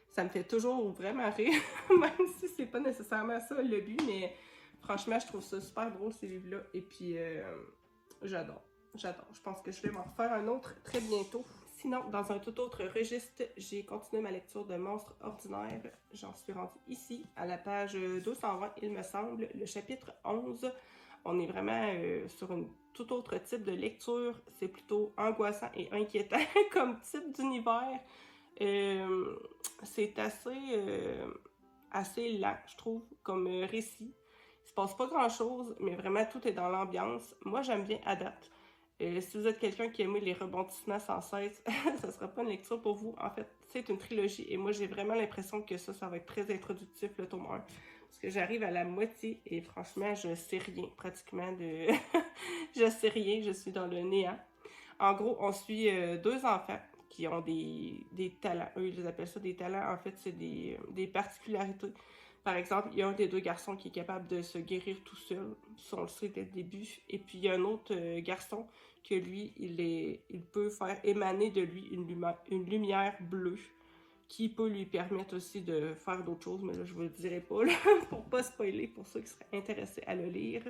Ça me fait toujours vraiment rire, même si c'est pas nécessairement ça le but, mais franchement, je trouve ça super drôle, ces livres-là. Et puis, j'adore, j'adore. Je pense que je vais m'en refaire un autre très bientôt. Sinon, dans un tout autre registre, j'ai continué ma lecture de Monstres ordinaires. J'en suis rendue ici, à la page 220, il me semble, le chapitre 11. On est vraiment sur un tout autre type de lecture. C'est plutôt angoissant et inquiétant comme type d'univers. C'est assez lent, je trouve, comme récit. Il se passe pas grand-chose, mais vraiment tout est dans l'ambiance. Moi, j'aime bien à date. Si vous êtes quelqu'un qui aime les rebondissements sans cesse, ça sera pas une lecture pour vous. En fait, c'est une trilogie et moi, j'ai vraiment l'impression que ça va être très introductif, le tome 1. Parce que j'arrive à la moitié et franchement, je sais rien pratiquement de... je sais rien, je suis dans le néant. En gros, on suit deux enfants qui ont des talents. Eux, ils appellent ça des talents. En fait, c'est des particularités. Par exemple, il y a un des deux garçons qui est capable de se guérir tout seul. Ça, on le sait dès le début. Et puis, il y a un autre garçon que lui, il peut faire émaner de lui une lumière bleue qui peut lui permettre aussi de faire d'autres choses. Mais là, je ne vous le dirai pas là, pour ne pas spoiler pour ceux qui seraient intéressés à le lire.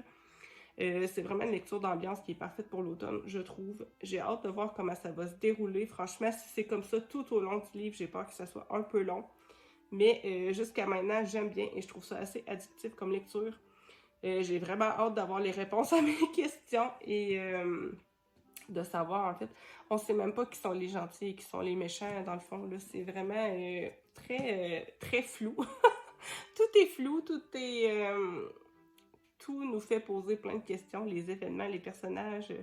C'est vraiment une lecture d'ambiance qui est parfaite pour l'automne, je trouve. J'ai hâte de voir comment ça va se dérouler. Franchement, si c'est comme ça tout au long du livre, j'ai peur que ça soit un peu long. Mais jusqu'à maintenant, j'aime bien et je trouve ça assez addictif comme lecture. J'ai vraiment hâte d'avoir les réponses à mes questions et de savoir, en fait, on sait même pas qui sont les gentils et qui sont les méchants, dans le fond. C'est vraiment très flou. Tout est flou, tout nous fait poser plein de questions, les événements, les personnages.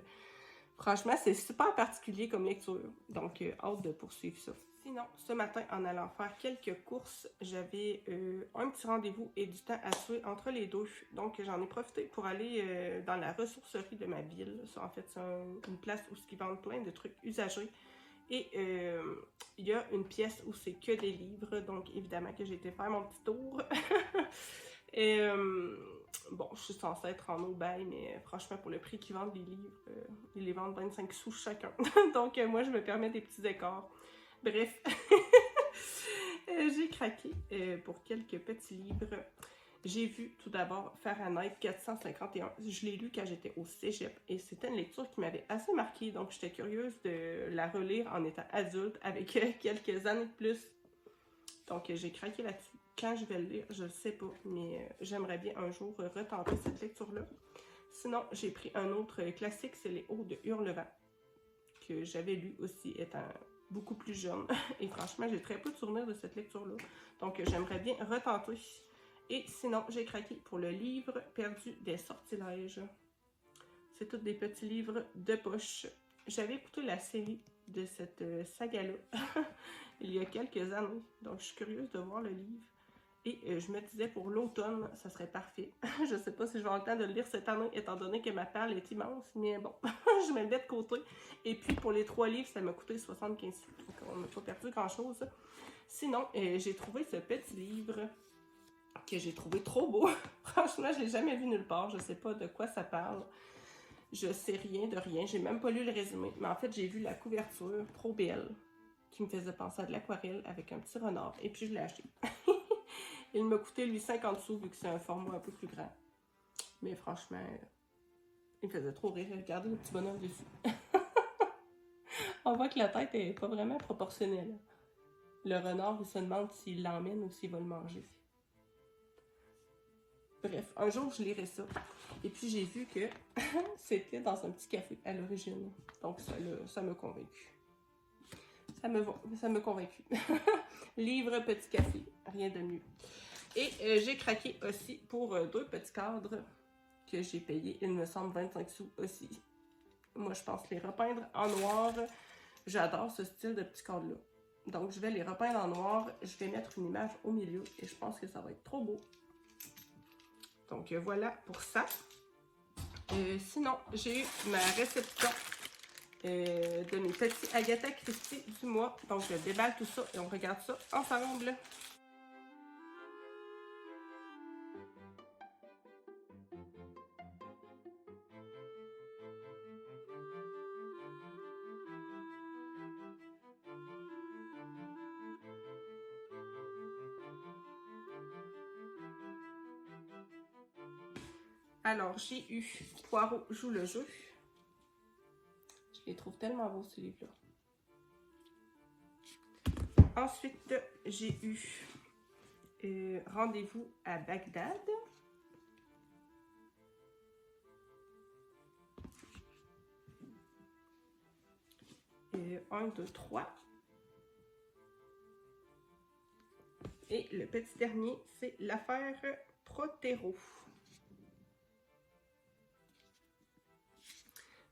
Franchement, c'est super particulier comme lecture. Donc, hâte de poursuivre ça. Sinon, ce matin, en allant faire quelques courses, j'avais un petit rendez-vous et du temps à tuer entre les deux. Donc, j'en ai profité pour aller dans la ressourcerie de ma ville. Ça, en fait, c'est une place où ils vendent plein de trucs usagés. Et il y a une pièce où c'est que des livres. Donc, évidemment que j'ai été faire mon petit tour. Et bon, je suis censée être en aubaine, mais franchement, pour le prix qu'ils vendent les livres, ils les vendent 25 sous chacun. Donc, moi, je me permets des petits écarts. Bref, j'ai craqué pour quelques petits livres. J'ai vu tout d'abord Fahrenheit 451. Je l'ai lu quand j'étais au cégep et c'était une lecture qui m'avait assez marquée. Donc, j'étais curieuse de la relire en étant adulte avec quelques années de plus. Donc, j'ai craqué là-dessus. Quand je vais le lire, je ne sais pas, mais j'aimerais bien un jour retenter cette lecture-là. Sinon, j'ai pris un autre classique, c'est Les Hauts de Hurlevent, que j'avais lu aussi étant beaucoup plus jeune. Et franchement, j'ai très peu de souvenirs de cette lecture-là. Donc, j'aimerais bien retenter. Et sinon, j'ai craqué pour le livre Perdu des sortilèges. C'est tous des petits livres de poche. J'avais écouté la série de cette saga-là il y a quelques années. Donc, je suis curieuse de voir le livre. Et je me disais pour l'automne, ça serait parfait. Je ne sais pas si je vais avoir le temps de le lire cette année, étant donné que ma perle est immense, mais bon, je me le mets de côté. Et puis pour les 3 livres, ça m'a coûté 75 sous. Donc on n'a pas perdu grand-chose. Sinon, j'ai trouvé ce petit livre que j'ai trouvé trop beau. Franchement, je ne l'ai jamais vu nulle part. Je ne sais pas de quoi ça parle. Je sais rien de rien. J'ai même pas lu le résumé. Mais en fait, j'ai vu la couverture trop belle qui me faisait penser à de l'aquarelle avec un petit renard. Et puis je l'ai acheté. Il m'a coûté, lui, 50 sous, vu que c'est un format un peu plus grand. Mais franchement, il me faisait trop rire. Regardez le petit bonhomme dessus. On voit que la tête est pas vraiment proportionnelle. le renard, il se demande s'il l'emmène ou s'il va le manger. Bref, un jour, je lirai ça. Et puis, j'ai vu que c'était dans un petit café à l'origine. Donc, ça m'a convaincu. Ça m'a convaincu. Livre, petit café, rien de mieux. Et j'ai craqué aussi pour 2 petits cadres que j'ai payés, il me semble, 25 sous aussi. Moi, je pense les repeindre en noir. J'adore ce style de petits cadres-là. Donc, je vais les repeindre en noir. Je vais mettre une image au milieu et je pense que ça va être trop beau. Donc, voilà pour ça. Sinon, j'ai eu ma réception de mes petits Agatha Christie du mois. Donc, je déballe tout ça et on regarde ça ensemble. Alors, j'ai eu Poirot joue le jeu. Je les trouve tellement beaux, ces livres-là. Ensuite, j'ai eu Rendez-vous à Bagdad. Et 1, 2, 3. Et le petit dernier, c'est l'affaire Protero.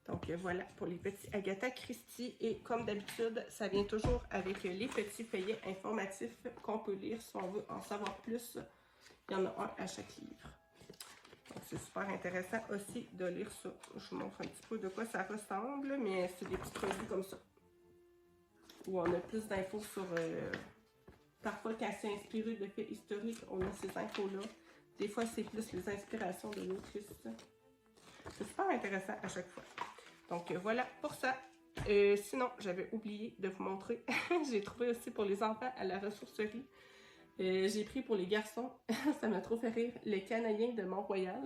Donc voilà pour les petits Agatha Christie. Et comme d'habitude, ça vient toujours avec les petits feuillets informatifs qu'on peut lire si on veut en savoir plus. Il y en a un à chaque livre. Donc c'est super intéressant aussi de lire ça. Je vous montre un petit peu de quoi ça ressemble, mais c'est des petites revues comme ça. Où on a plus d'infos sur... parfois quand c'est inspiré de faits historiques, on a ces infos-là. Des fois c'est plus les inspirations de l'autrice. C'est super intéressant à chaque fois. Donc voilà pour ça. Sinon, j'avais oublié de vous montrer. J'ai trouvé aussi pour les enfants à la ressourcerie. J'ai pris pour les garçons, ça m'a trop fait rire, Les Canadiens de Mont-Royal.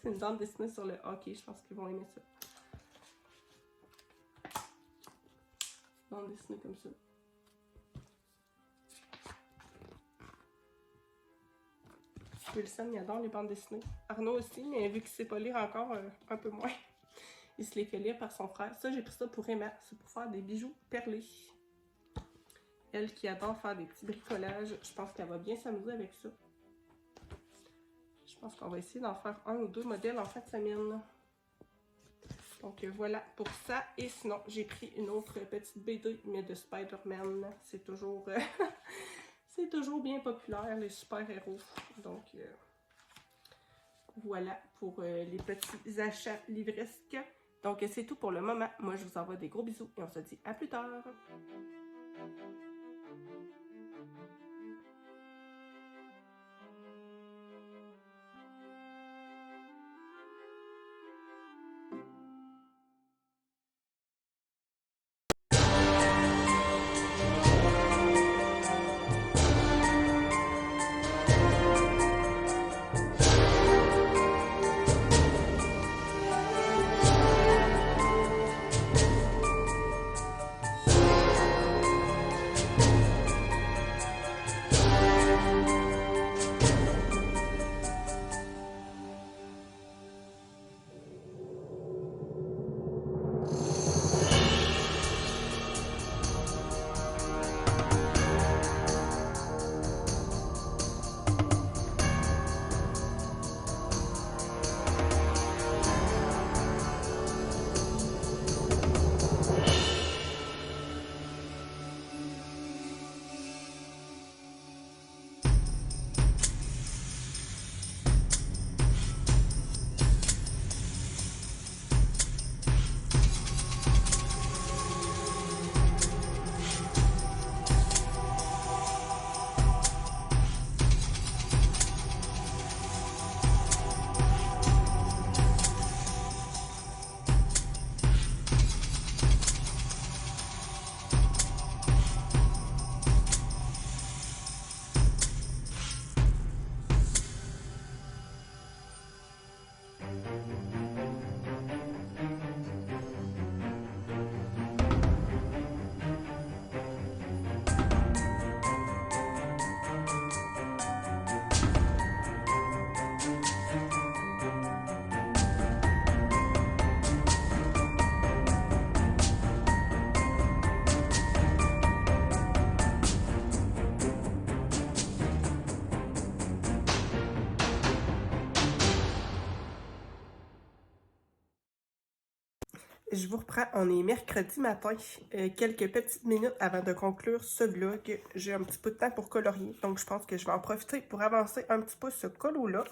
C'est une bande dessinée sur le hockey, je pense qu'ils vont aimer ça. Une bande dessinée comme ça. Wilson, il adore les bandes dessinées. Arnaud aussi, mais vu qu'il ne sait pas lire encore, un peu moins. Il se les fait lire par son frère. Ça, j'ai pris ça pour Emma. C'est pour faire des bijoux perlés. Elle qui adore faire des petits bricolages. Je pense qu'elle va bien s'amuser avec ça. Je pense qu'on va essayer d'en faire 1 ou 2 modèles en fin de semaine. Donc voilà pour ça. Et sinon, j'ai pris une autre petite BD, mais de Spider-Man. C'est toujours... c'est toujours bien populaire, les super-héros. Donc, voilà pour les petits achats livresques. Donc, c'est tout pour le moment. Moi, je vous envoie des gros bisous et on se dit à plus tard. je vous reprends, on est mercredi matin, quelques petites minutes avant de conclure ce vlog. J'ai un petit peu de temps pour colorier, donc je pense que je vais en profiter pour avancer un petit peu ce colo-là.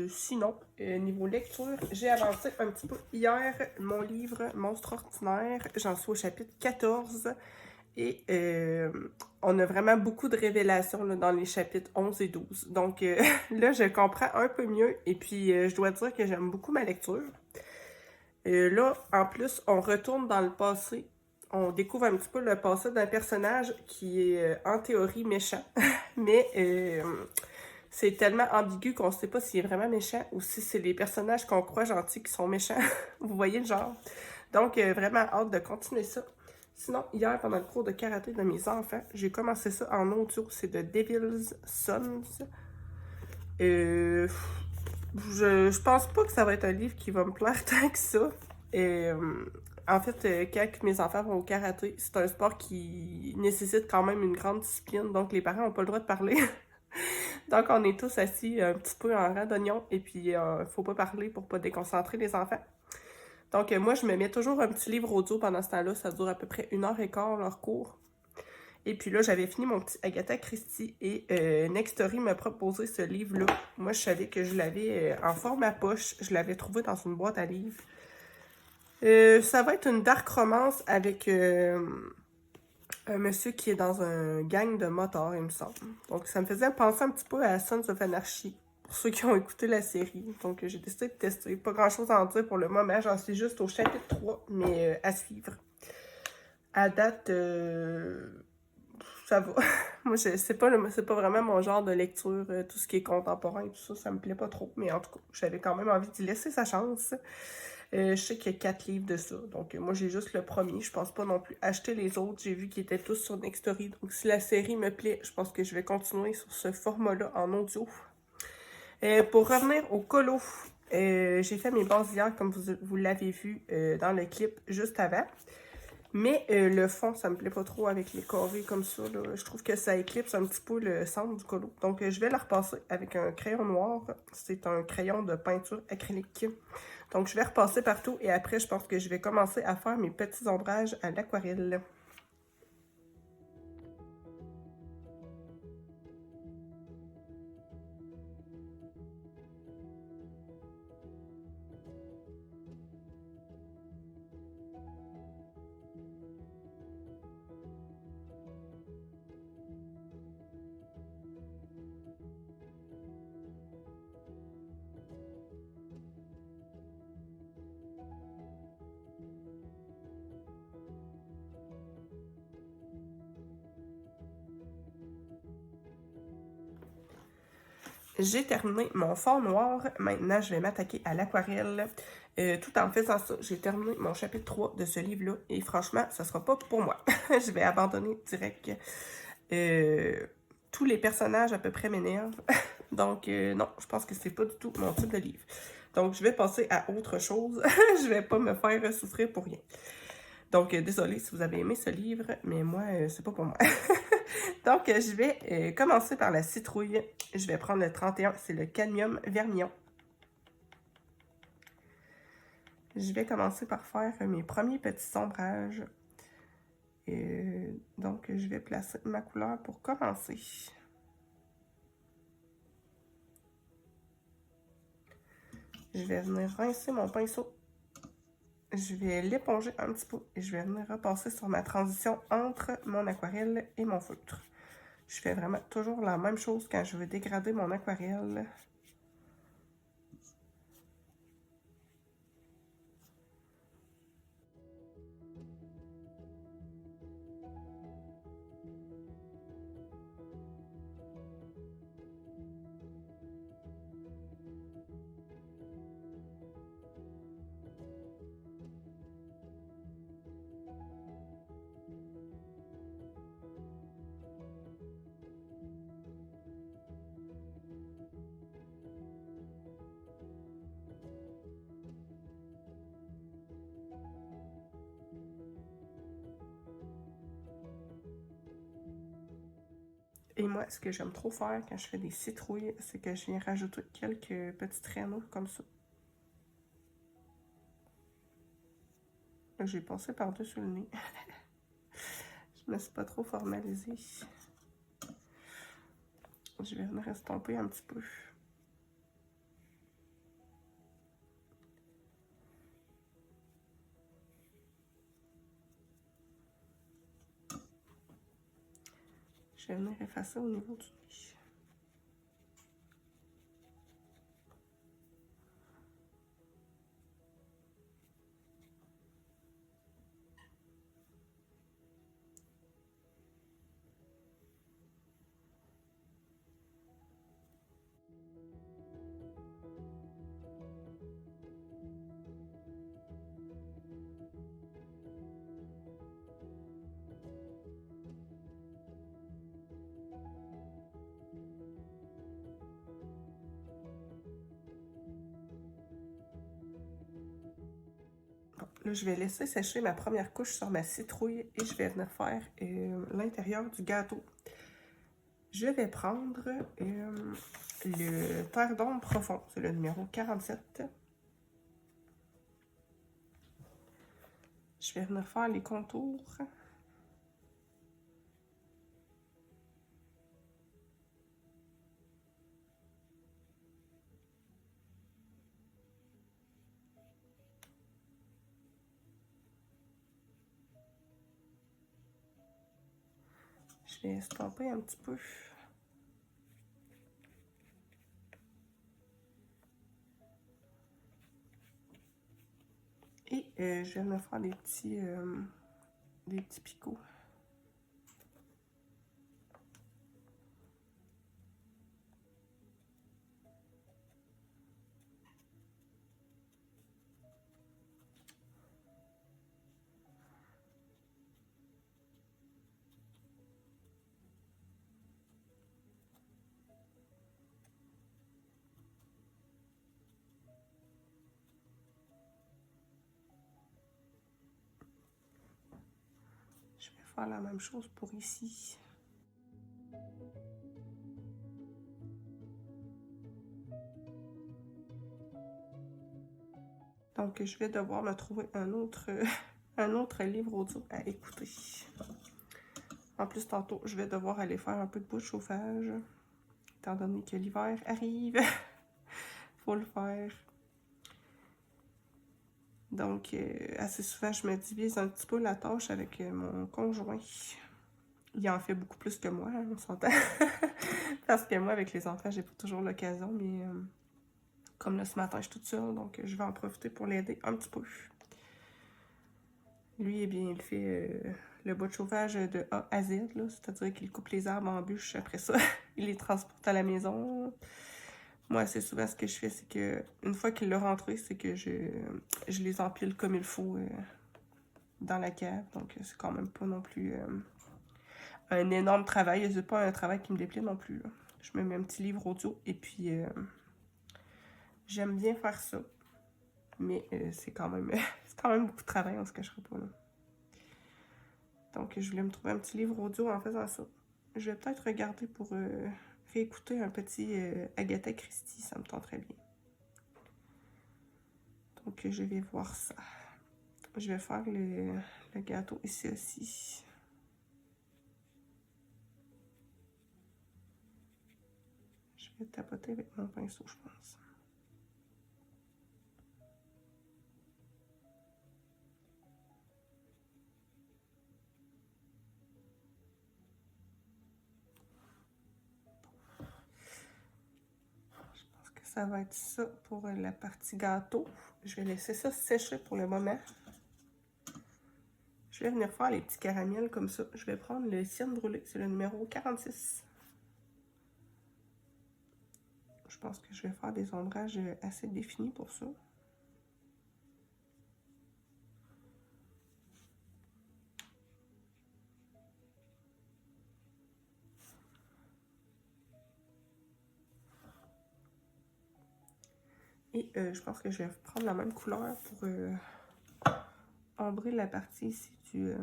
Sinon, niveau lecture, j'ai avancé un petit peu hier mon livre Monstre ordinaire. J'en suis au chapitre 14 et on a vraiment beaucoup de révélations là, dans les chapitres 11 et 12. Donc là, je comprends un peu mieux et puis je dois dire que j'aime beaucoup ma lecture. Là, en plus, on retourne dans le passé. On découvre un petit peu le passé d'un personnage qui est en théorie méchant, mais c'est tellement ambigu qu'on ne sait pas s'il est vraiment méchant ou si c'est les personnages qu'on croit gentils qui sont méchants. Vous voyez le genre? Donc, vraiment hâte de continuer ça. Sinon, hier, pendant le cours de karaté de mes enfants, j'ai commencé ça en audio. C'est de Devil's Sons. Je pense pas que ça va être un livre qui va me plaire tant que ça. En fait, quand mes enfants vont au karaté, c'est un sport qui nécessite quand même une grande discipline, donc les parents n'ont pas le droit de parler. Donc on est tous assis un petit peu en rang d'oignon et puis faut pas parler pour pas déconcentrer les enfants. Donc moi je me mets toujours un petit livre audio pendant ce temps-là, ça dure à peu près 1h15 leur cours. Et puis là, j'avais fini mon petit Agatha Christie et Nextory m'a proposé ce livre-là. Moi, je savais que je l'avais en format poche. Je l'avais trouvé dans une boîte à livres. Ça va être une dark romance avec un monsieur qui est dans un gang de motards, il me semble. Donc, ça me faisait penser un petit peu à Sons of Anarchy, pour ceux qui ont écouté la série. Donc, j'ai décidé de tester. Pas grand-chose à en dire pour le moment. J'en suis juste au chapitre 3, mais à suivre. À date... ça va. Moi, c'est pas vraiment mon genre de lecture, tout ce qui est contemporain et tout ça, ça me plaît pas trop. Mais en tout cas, j'avais quand même envie d'y laisser sa chance. Je sais qu'il y a 4 livres de ça. Donc, moi, j'ai juste le premier. Je pense pas non plus acheter les autres. J'ai vu qu'ils étaient tous sur Nextory. Donc, si la série me plaît, je pense que je vais continuer sur ce format-là en audio. Pour revenir au colo, j'ai fait mes bases hier, comme vous l'avez vu dans le clip juste avant. Mais le fond, ça me plaît pas trop avec les carrés comme ça. Là. Je trouve que ça éclipse un petit peu le centre du colo. Donc, je vais la repasser avec un crayon noir. C'est un crayon de peinture acrylique. Donc, je vais repasser partout et après, je pense que je vais commencer à faire mes petits ombrages à l'aquarelle. J'ai terminé mon fond noir. Maintenant, je vais m'attaquer à l'aquarelle. Tout en faisant ça, j'ai terminé mon chapitre 3 de ce livre-là. Et franchement, ça sera pas pour moi. Je vais abandonner direct. Tous les personnages à peu près m'énervent. Donc, non, je pense que c'est pas du tout mon type de livre. Donc, je vais passer à autre chose. Je vais pas me faire souffrir pour rien. Donc, désolée si vous avez aimé ce livre, mais moi, c'est pas pour moi. Donc, je vais commencer par la citrouille. Je vais prendre le 31, c'est le cadmium vermillon. Je vais commencer par faire mes premiers petits ombrages. Donc, je vais placer ma couleur pour commencer. Je vais venir rincer mon pinceau. Je vais l'éponger un petit peu et je vais venir repasser sur ma transition entre mon aquarelle et mon feutre. Je fais vraiment toujours la même chose quand je veux dégrader mon aquarelle. Et moi, ce que j'aime trop faire quand je fais des citrouilles, c'est que je viens rajouter quelques petits traîneaux comme ça. J'ai passé par-dessus le nez. Je me suis pas trop formalisée. Je vais venir estomper un petit peu. Je vais venir effacer au niveau du nez. Bon, là, je vais laisser sécher ma première couche sur ma citrouille et je vais venir faire l'intérieur du gâteau. Je vais prendre le terre d'ombre profond, c'est le numéro 47. Je vais venir faire les contours. Je vais estomper un petit peu. Et je vais me faire des petits picots. Je vais faire la même chose pour ici. Donc, je vais devoir me trouver un autre livre audio à écouter. En plus, tantôt, je vais devoir aller faire un peu de bout de chauffage. Étant donné que l'hiver arrive, faut le faire. Donc, assez souvent, je me divise un petit peu la tâche avec mon conjoint. Il en fait beaucoup plus que moi, hein, on s'entend. Parce que moi, avec les enfants, j'ai pas toujours l'occasion, mais comme là, ce matin, je suis toute seule, donc je vais en profiter pour l'aider un petit peu. Lui, eh bien, il fait le bois de chauffage de A à Z, c'est-à-dire qu'il coupe les arbres en bûches. Après ça, il les transporte à la maison. Moi, assez souvent, ce que je fais, c'est que une fois qu'il l'a rentré, c'est que je les empile comme il faut dans la cave. Donc, c'est quand même pas non plus un énorme travail. C'est pas un travail qui me déplaît non plus, là. Je me mets un petit livre audio et puis j'aime bien faire ça. Mais c'est quand même beaucoup de travail, on se cachera pas, là. Donc, je voulais me trouver un petit livre audio en faisant ça. Je vais peut-être regarder pour réécouter un petit Agatha Christie, ça me tenterait bien. Donc, je vais voir ça. Je vais faire le gâteau ici aussi. Je vais tapoter avec mon pinceau, je pense. Ça va être ça pour la partie gâteau. Je vais laisser ça sécher pour le moment. Je vais venir faire les petits caramels comme ça. Je vais prendre le cire brûlé, c'est le numéro 46. Je pense que je vais faire des ombrages assez définis pour ça. Et je pense que je vais prendre la même couleur pour ombrer la partie ici du...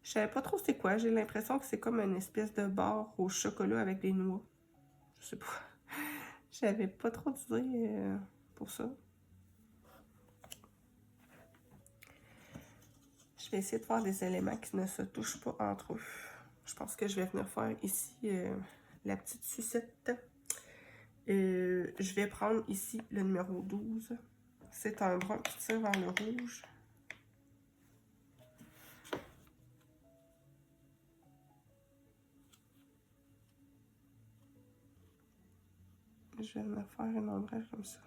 Je savais pas trop c'est quoi. J'ai l'impression que c'est comme une espèce de barre au chocolat avec des noix. Je sais pas. J'avais pas trop d'idées pour ça. Je vais essayer de faire des éléments qui ne se touchent pas entre eux. Je pense que je vais venir faire ici la petite sucette. Je vais prendre ici le numéro 12. C'est un brun qui tire vers le rouge. Je vais venir faire un ombrage comme ça.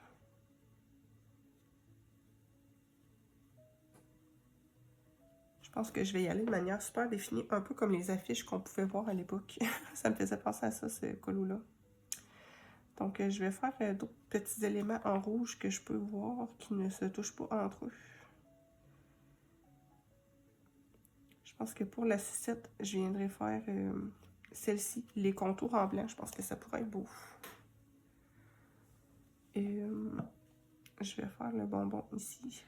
Je pense que je vais y aller de manière super définie, un peu comme les affiches qu'on pouvait voir à l'époque. Ça me faisait penser à ça, ce colo-là. Donc, je vais faire d'autres petits éléments en rouge que je peux voir qui ne se touchent pas entre eux. Je pense que pour la sucette, je viendrai faire celle-ci, les contours en blanc. Je pense que ça pourrait être beau. Et je vais faire le bonbon ici.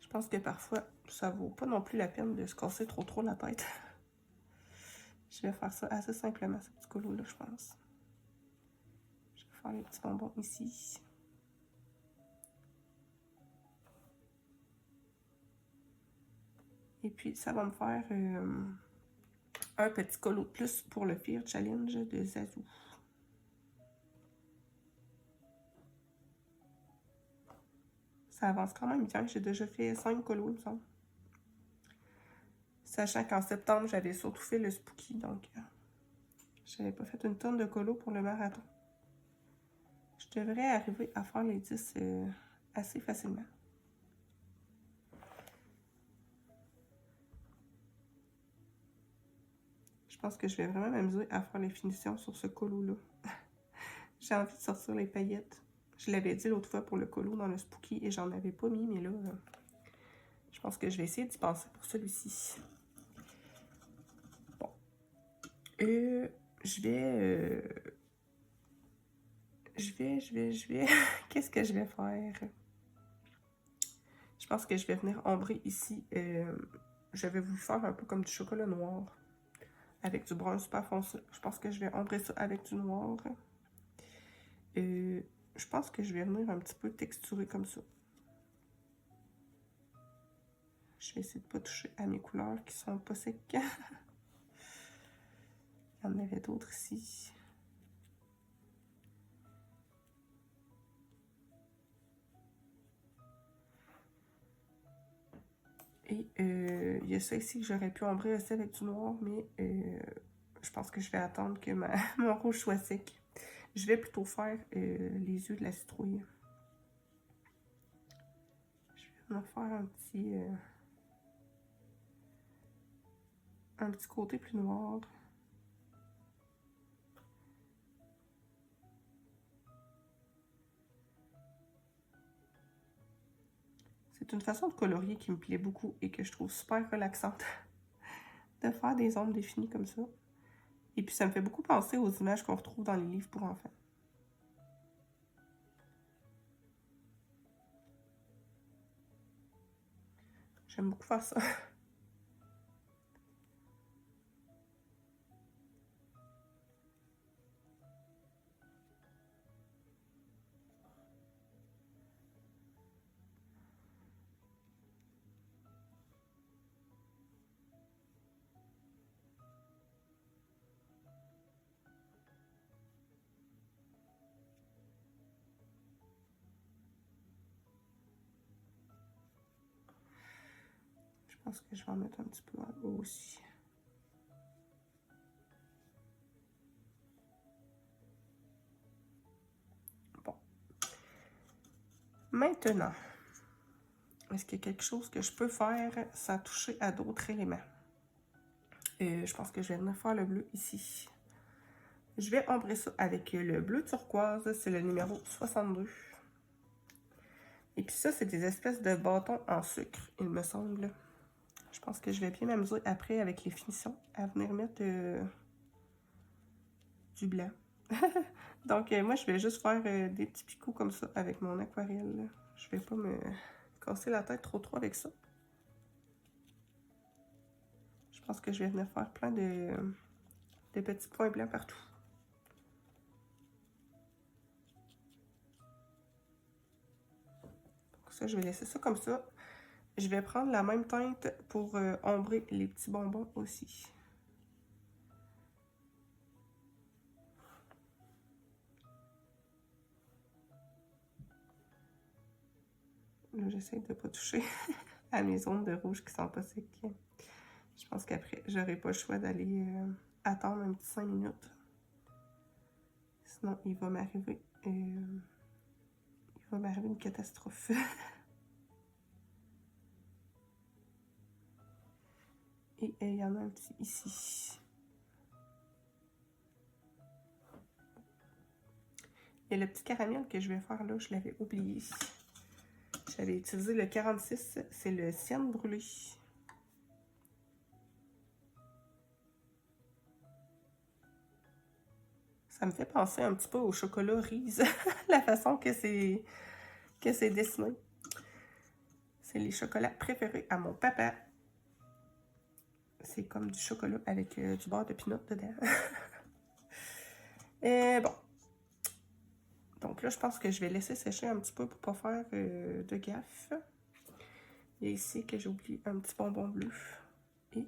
Je pense que parfois, ça vaut pas non plus la peine de se casser trop la tête. Je vais faire ça assez simplement, ce petit colo-là, je pense. Je vais faire les petits bonbons ici. Et puis, ça va me faire un petit colo de plus pour le Fear Challenge de Zazou. Ça avance quand même bien. J'ai déjà fait 5 colos, il me semble. Sachant qu'en septembre, j'avais surtout fait le Spooky, donc j'avais pas fait une tonne de colos pour le marathon. Je devrais arriver à faire les 10 assez facilement. Je pense que je vais vraiment m'amuser à faire les finitions sur ce colo-là. J'ai envie de sortir les paillettes. Je l'avais dit l'autre fois pour le colo dans le Spooky et j'en avais pas mis, mais là, je pense que je vais essayer d'y penser pour celui-ci. Bon. Je vais... Qu'est-ce que je vais faire? Je pense que je vais venir ombrer ici. Je vais vous faire un peu comme du chocolat noir. Avec du brun super foncé. Je pense que je vais ombrer ça avec du noir. Je pense que je vais venir un petit peu texturer comme ça. Je vais essayer de ne pas toucher à mes couleurs qui sont pas secs. Il y en avait d'autres ici. Et il y a ça ici que j'aurais pu ombrer aussi avec du noir, mais je pense que je vais attendre que mon rouge soit sec. Je vais plutôt faire les yeux de la citrouille. Je vais en faire un petit côté plus noir. C'est une façon de colorier qui me plaît beaucoup et que je trouve super relaxante. De faire des ombres définies comme ça. Et puis ça me fait beaucoup penser aux images qu'on retrouve dans les livres pour enfants. J'aime beaucoup faire ça. Je pense que je vais en mettre un petit peu en haut aussi. Bon. Maintenant, est-ce qu'il y a quelque chose que je peux faire sans toucher à d'autres éléments? Je pense que je vais venir faire le bleu ici. Je vais ombrer ça avec le bleu turquoise, c'est le numéro 62. Et puis ça, c'est des espèces de bâtons en sucre, il me semble. Je pense que je vais bien m'amuser après avec les finitions à venir mettre du blanc. Donc moi, je vais juste faire des petits picots comme ça avec mon aquarelle. Je vais pas me casser la tête trop avec ça. Je pense que je vais venir faire plein de petits points blancs partout. Donc ça, je vais laisser ça comme ça. Je vais prendre la même teinte pour ombrer les petits bonbons aussi. Là, j'essaie de ne pas toucher à mes zones de rouge qui sont pas secs. Je pense qu'après, j'aurai pas le choix d'aller attendre un petit 5 minutes. Sinon, il va m'arriver une catastrophe. Et il y en a un petit ici. Et le petit caramel que je vais faire là, je l'avais oublié. J'avais utilisé le 46, c'est le cyan brûlé. Ça me fait penser un petit peu au chocolat Reese, la façon que c'est dessiné. C'est les chocolats préférés à mon papa. C'est comme du chocolat avec du beurre de pinot dedans. Et bon. Donc là, je pense que je vais laisser sécher un petit peu pour pas faire de gaffe. Il y a ici que j'ai oublié un petit bonbon bleu. Et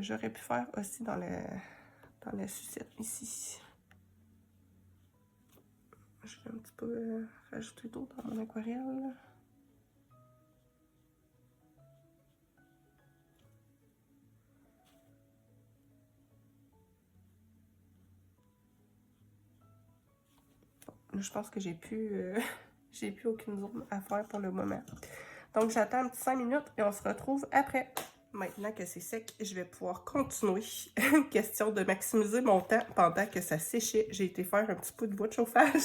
j'aurais pu faire aussi dans la sucette ici. Je vais un petit peu rajouter d'eau dans mon aquarelle. Bon, je pense que j'ai plus aucune zone à faire pour le moment. Donc j'attends un petit 5 minutes et on se retrouve après. Maintenant que c'est sec, je vais pouvoir continuer. Question de maximiser mon temps pendant que ça séchait. J'ai été faire un petit peu de bois de chauffage.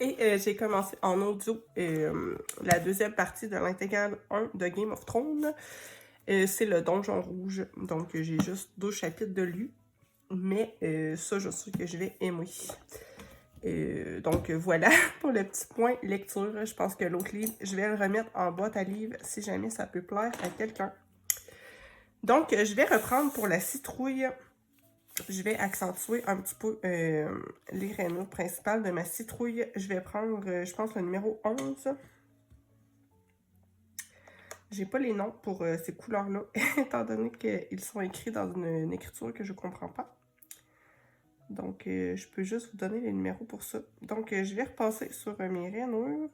Et j'ai commencé en audio la deuxième partie de l'intégrale 1 de Game of Thrones. C'est le Donjon Rouge. Donc j'ai juste 2 chapitres de lu. Mais ça, je sais que je vais aimer. Donc voilà pour le petit point lecture. Je pense que l'autre livre, je vais le remettre en boîte à livres si jamais ça peut plaire à quelqu'un. Donc, je vais reprendre pour la citrouille. Je vais accentuer un petit peu les rainures principales de ma citrouille. Je vais prendre, je pense, le numéro 11. J'ai pas les noms pour ces couleurs-là, étant donné qu'ils sont écrits dans une écriture que je comprends pas. Donc, je peux juste vous donner les numéros pour ça. Donc, je vais repasser sur mes rainures.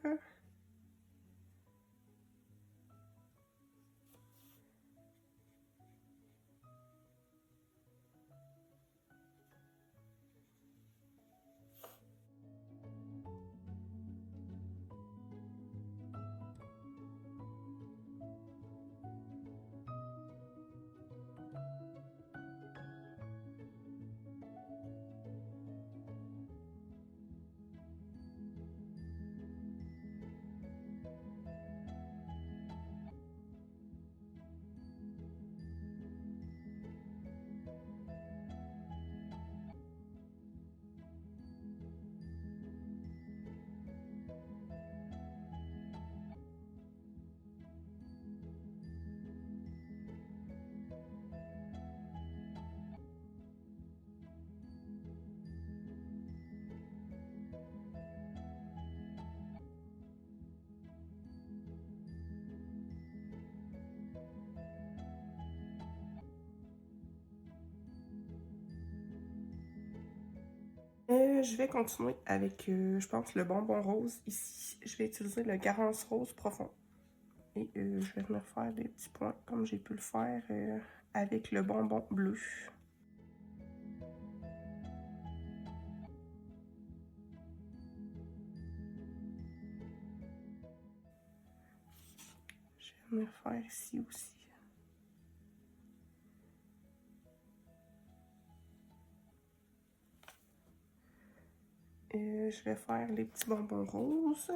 Je vais continuer avec, je pense, le bonbon rose ici. Je vais utiliser le Garance Rose Profond. Et je vais venir faire des petits points comme j'ai pu le faire avec le bonbon bleu. Je vais venir faire ici aussi. Je vais faire les petits bonbons roses.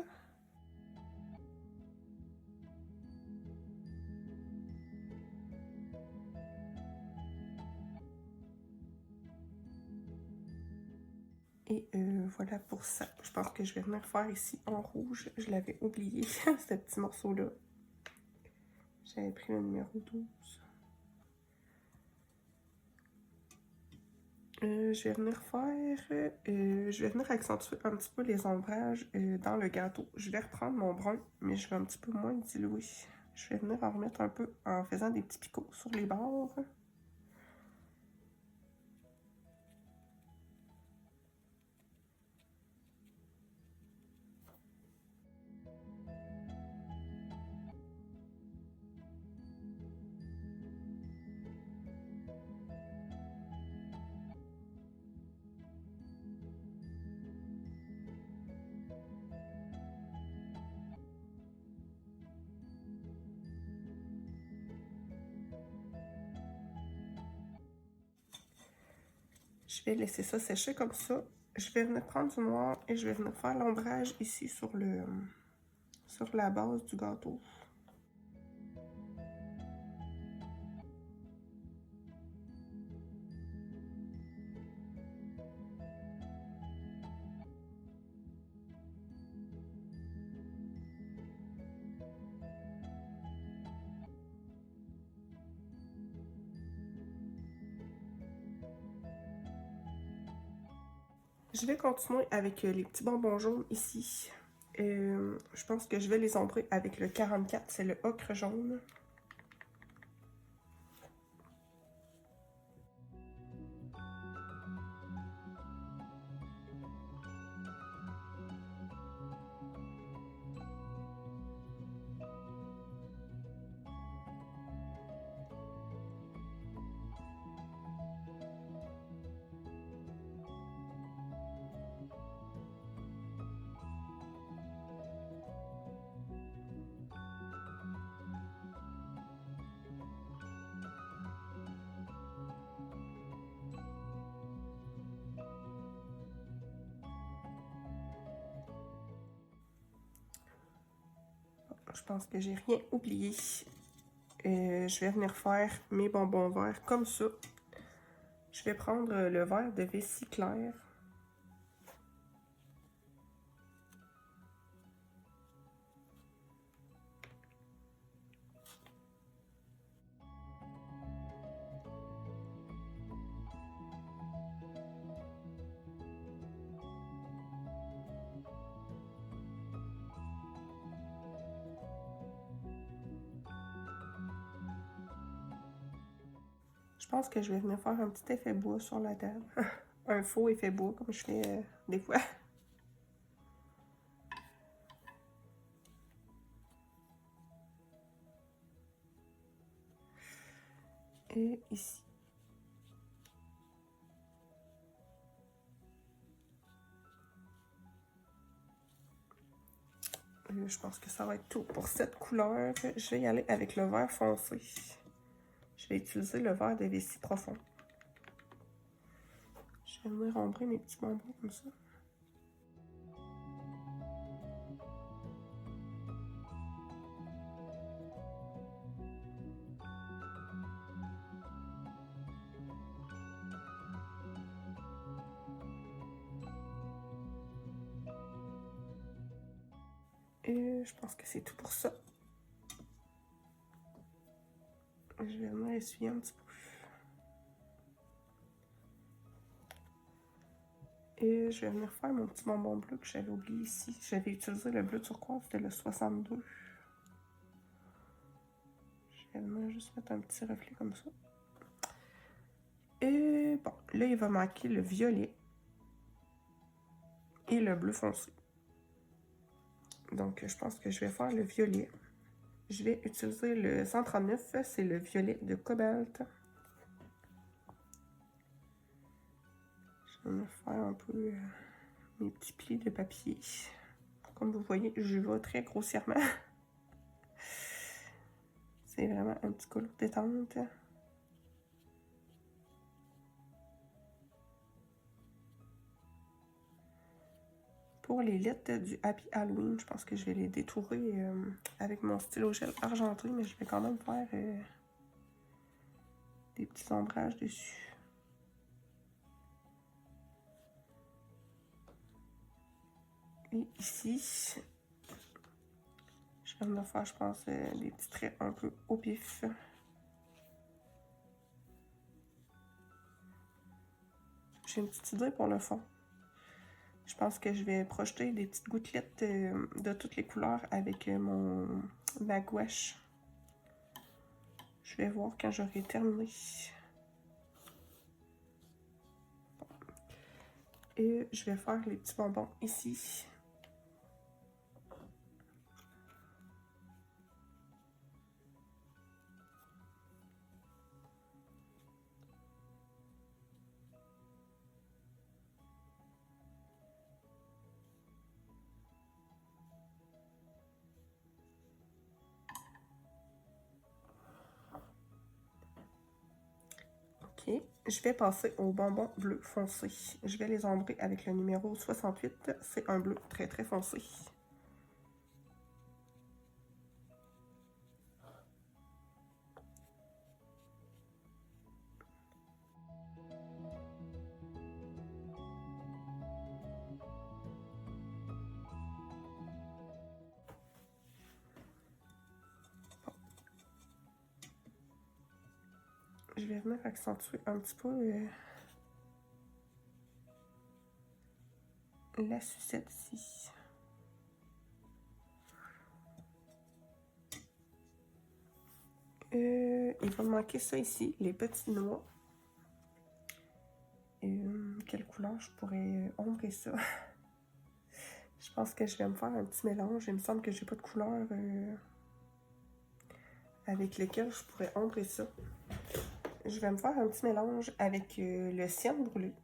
Et voilà pour ça. Je pense que je vais venir faire ici en rouge. Je l'avais oublié, ce petit morceau-là. J'avais pris le numéro 12. Je vais venir faire, je vais venir accentuer un petit peu les ombrages dans le gâteau. Je vais reprendre mon brun, mais je vais un petit peu moins diluer. Je vais venir en remettre un peu en faisant des petits picots sur les bords. Je vais laisser ça sécher comme ça. Je vais venir prendre du noir et je vais venir faire l'ombrage ici sur la base du gâteau. Je vais continuer avec les petits bonbons jaunes ici. Je pense que je vais les ombrer avec le 44, c'est le ocre jaune. Je pense que j'ai rien oublié. Je vais venir faire mes bonbons verts comme ça. Je vais prendre le verre de vessie clair. Je pense que je vais venir faire un petit effet bois sur la table. Un faux effet bois comme je fais des fois. Et ici. Je pense que ça va être tout pour cette couleur. Je vais y aller avec le vert foncé. Je vais utiliser le vert de vessie profond. Je vais venir ombrer mes petits bonbons comme ça. Et je pense que c'est tout pour ça. Je vais venir essuyer un petit peu. Et je vais venir faire mon petit bonbon bleu que j'avais oublié ici. J'avais utilisé le bleu turquoise, c'était le 62. Je vais venir juste mettre un petit reflet comme ça. Et bon, là, il va manquer le violet et le bleu foncé. Donc, je pense que je vais faire le violet. Je vais utiliser le 139, c'est le violet de cobalt. Je vais venir faire un peu mes petits plis de papier. Comme vous voyez, je vais très grossièrement. C'est vraiment un petit color détente. Pour les lettres du Happy Halloween, je pense que je vais les détourer avec mon stylo gel argenté, mais je vais quand même faire des petits ombrages dessus. Et ici, je vais me faire, je pense, des petits traits un peu au pif. J'ai une petite idée pour le fond. Je pense que je vais projeter des petites gouttelettes de toutes les couleurs avec ma gouache. Je vais voir quand j'aurai terminé. Et je vais faire les petits bonbons ici. Ok, je vais passer au bonbon bleu foncé. Je vais les ombrer avec le numéro 68. C'est un bleu très très foncé. Je vais venir accentuer un petit peu la sucette ici. Il va me manquer ça ici, les petits noix. Quelle couleur je pourrais ombrer ça? Je pense que je vais me faire un petit mélange. Il me semble que j'ai pas de couleur avec lesquelles je pourrais ombrer ça. Je vais me faire un petit mélange avec le cyan brûlé.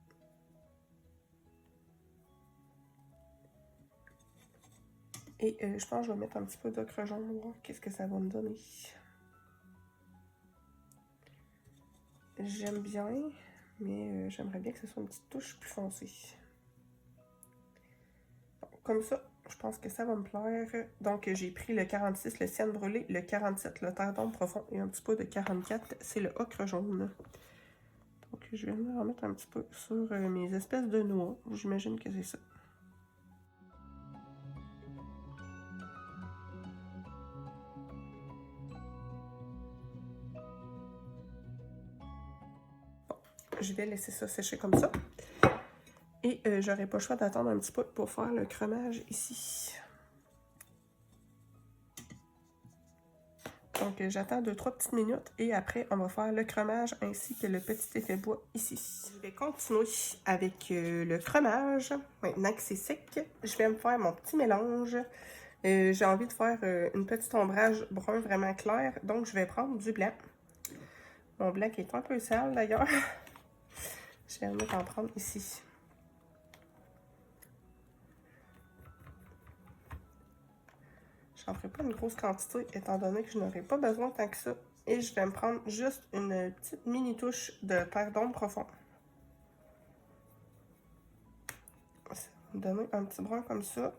Et je pense que je vais mettre un petit peu d'ocre jaune, voir qu'est-ce que ça va me donner. J'aime bien, mais j'aimerais bien que ce soit une petite touche plus foncée. Bon, comme ça, je pense que ça va me plaire. Donc, j'ai pris le 46, le cyan brûlé, le 47, le terre d'ombre profond et un petit peu de 44, c'est le ocre jaune. Donc, je vais venir en mettre un petit peu sur mes espèces de noix. J'imagine que c'est ça. Bon, je vais laisser ça sécher comme ça. Et j'aurai pas le choix d'attendre un petit peu pour faire le crémage ici. Donc, j'attends 2-3 petites minutes et après, on va faire le crémage ainsi que le petit effet bois ici. Je vais continuer avec le crémage. Maintenant que c'est sec, je vais me faire mon petit mélange. J'ai envie de faire une petite ombrage brun vraiment clair, donc je vais prendre du blanc. Mon blanc qui est un peu sale d'ailleurs. Je vais venir en prendre ici. J'en ferai pas une grosse quantité étant donné que je n'aurai pas besoin tant que ça. Et je vais me prendre juste une petite mini touche de terre d'ombre profond. Ça va me donner un petit brun comme ça.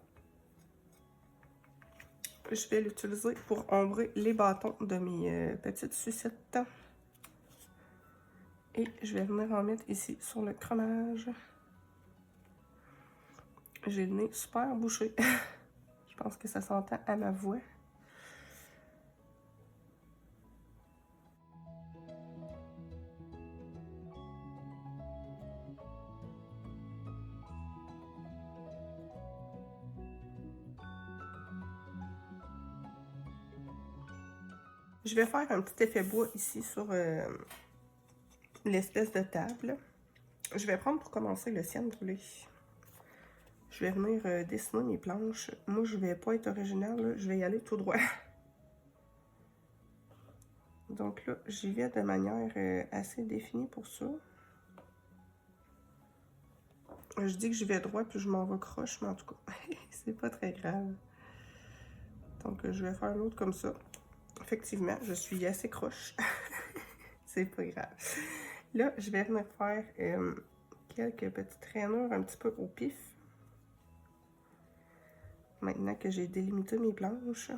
Je vais l'utiliser pour ombrer les bâtons de mes petites sucettes. Et je vais venir en mettre ici sur le crémage. J'ai le nez super bouché. Je pense que ça s'entend à ma voix. Je vais faire un petit effet bois ici sur l'espèce de table. Je vais prendre pour commencer le cyan brûlé. Je vais venir dessiner mes planches. Moi, je vais pas être originale, je vais y aller tout droit. Donc là, j'y vais de manière assez définie pour ça. Je dis que j'y vais droit puis je m'en vais croche, mais en tout cas, c'est pas très grave. Donc, je vais faire l'autre comme ça. Effectivement, je suis assez croche. C'est pas grave. Là, je vais venir faire quelques petites rainures un petit peu au pif. Maintenant que j'ai délimité mes planches.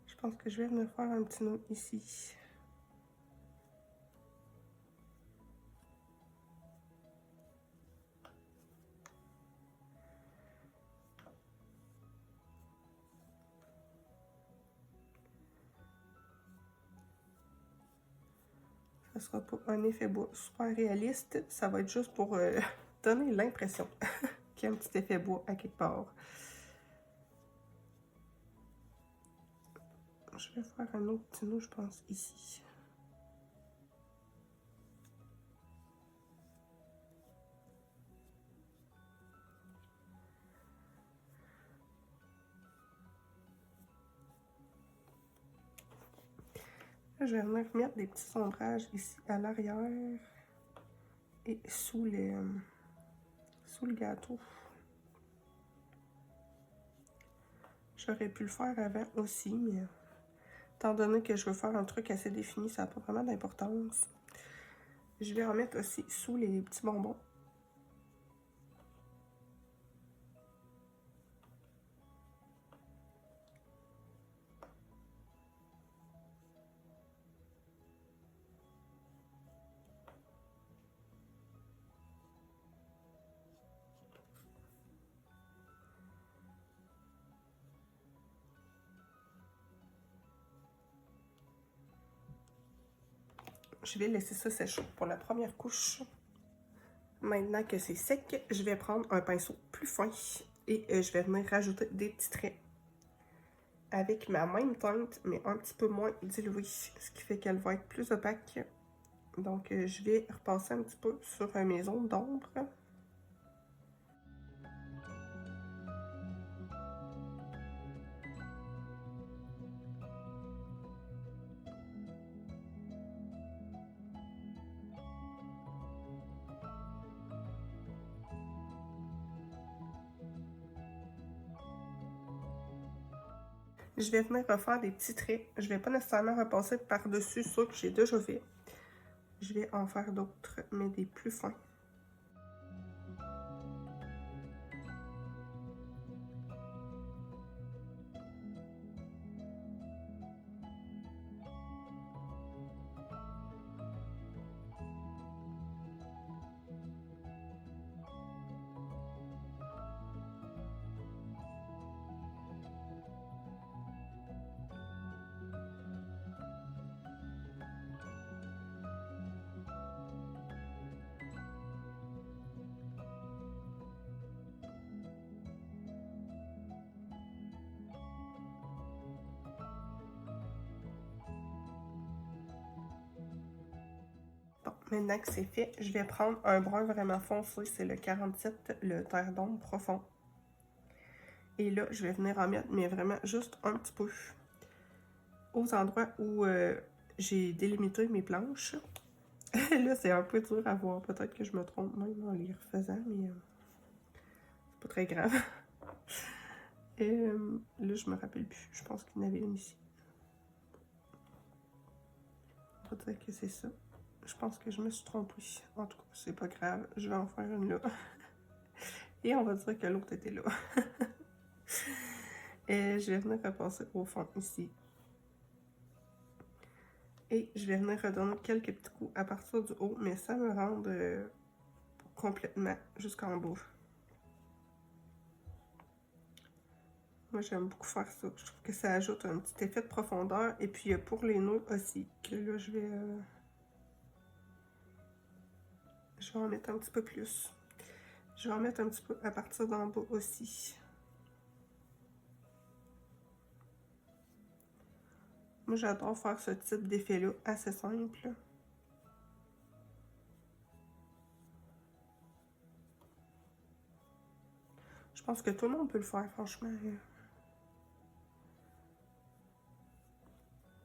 Je pense que je vais venir faire un petit nœud ici. Ça sera pas un effet bois super réaliste. Ça va être juste pour donner l'impression qu'il y a un petit effet bois à quelque part. Je vais faire un autre petit nœud, je pense, ici. Là, je vais venir mettre des petits ombrages ici à l'arrière et sous le gâteau. J'aurais pu le faire avant aussi, mais étant donné que je veux faire un truc assez défini, ça n'a pas vraiment d'importance. Je vais en mettre aussi sous les petits bonbons. Je vais laisser ça sécher pour la première couche. Maintenant que c'est sec, je vais prendre un pinceau plus fin et je vais venir rajouter des petits traits avec ma même teinte, mais un petit peu moins diluée, ce qui fait qu'elle va être plus opaque. Donc, je vais repasser un petit peu sur mes zones d'ombre. Je vais venir refaire des petits traits. Je vais pas nécessairement repasser par-dessus ceux que j'ai déjà fait. Je vais en faire d'autres, mais des plus fins. Bon, maintenant que c'est fait, je vais prendre un brun vraiment foncé, c'est le 47, le terre d'ombre profond. Et là, je vais venir en mettre, mais vraiment juste un petit peu aux endroits où j'ai délimité mes planches. Là, c'est un peu dur à voir. Peut-être que je me trompe même en les refaisant, mais c'est pas très grave. Et là, je me rappelle plus. Je pense qu'il y en avait une ici. On va dire que c'est ça. Je pense que je me suis trompée. En tout cas, c'est pas grave. Je vais en faire une là. Et on va dire que l'autre était là. Et je vais venir repasser au fond ici. Et je vais venir redonner quelques petits coups à partir du haut, mais ça me rend complètement jusqu'en bas. Moi, j'aime beaucoup faire ça. Je trouve que ça ajoute un petit effet de profondeur. Et puis, pour les nœuds aussi, que là, je vais en mettre un petit peu plus. Je vais en mettre un petit peu à partir d'en bas aussi. Moi, j'adore faire ce type d'effet-là, assez simple. Je pense que tout le monde peut le faire, franchement.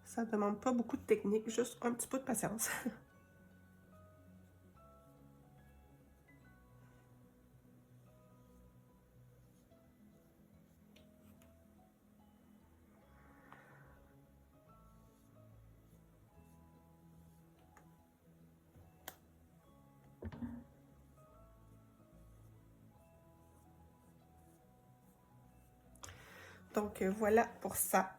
Ça demande pas beaucoup de technique, juste un petit peu de patience. Donc, voilà pour ça.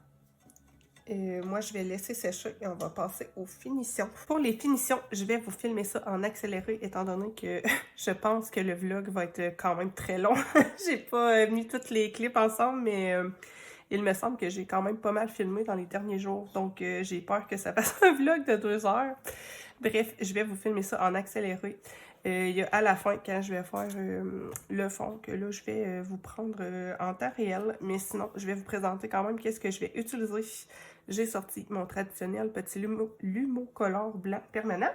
Moi, je vais laisser sécher et on va passer aux finitions. Pour les finitions, je vais vous filmer ça en accéléré étant donné que je pense que le vlog va être quand même très long. J'ai pas mis toutes les clips ensemble, mais Il me semble que j'ai quand même pas mal filmé dans les derniers jours, donc j'ai peur que ça fasse un vlog de 2 heures. Bref, je vais vous filmer ça en accéléré. Il y a à la fin, quand je vais faire le fond, que là, je vais vous prendre en temps réel. Mais sinon, je vais vous présenter quand même qu'est-ce que je vais utiliser. J'ai sorti mon traditionnel petit Lumocolor blanc permanent.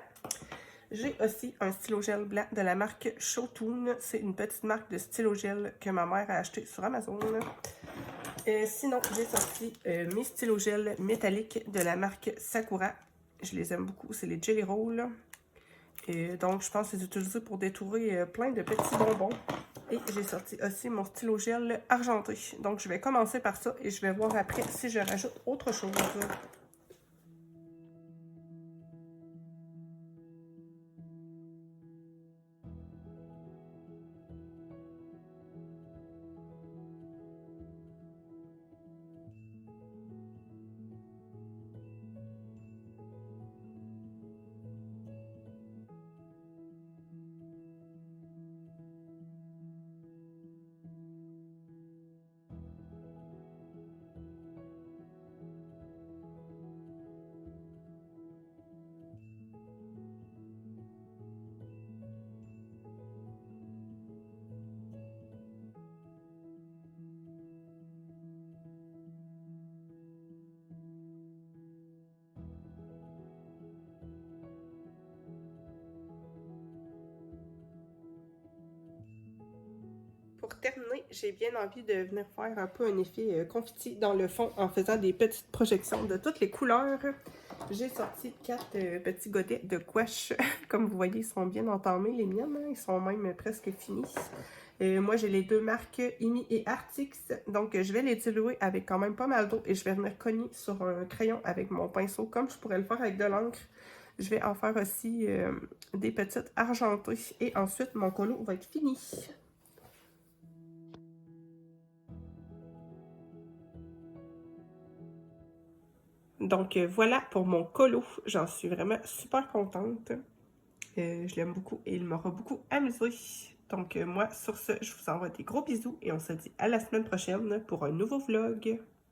J'ai aussi un stylo gel blanc de la marque Shotoon. C'est une petite marque de stylo gel que ma mère a acheté sur Amazon. Sinon, j'ai sorti mes stylos gel métalliques de la marque Sakura. Je les aime beaucoup, c'est les Jelly Roll. Donc, je pense les utiliser pour détourer plein de petits bonbons. Et j'ai sorti aussi mon stylo gel argenté. Donc, je vais commencer par ça et je vais voir après si je rajoute autre chose. Pour terminer, j'ai bien envie de venir faire un peu un effet confetti dans le fond en faisant des petites projections de toutes les couleurs. J'ai sorti 4 petits godets de gouache. Comme vous voyez, ils sont bien entamés, les miennes. Hein? Ils sont même presque finis. Moi, j'ai les deux marques Imi et Artix. Donc, je vais les diluer avec quand même pas mal d'eau et je vais venir cogner sur un crayon avec mon pinceau, comme je pourrais le faire avec de l'encre. Je vais en faire aussi des petites argentées et ensuite, mon colo va être fini. Donc voilà pour mon colo, j'en suis vraiment super contente. Je l'aime beaucoup et il m'aura beaucoup amusé. Donc moi, sur ce, je vous envoie des gros bisous et on se dit à la semaine prochaine pour un nouveau vlog.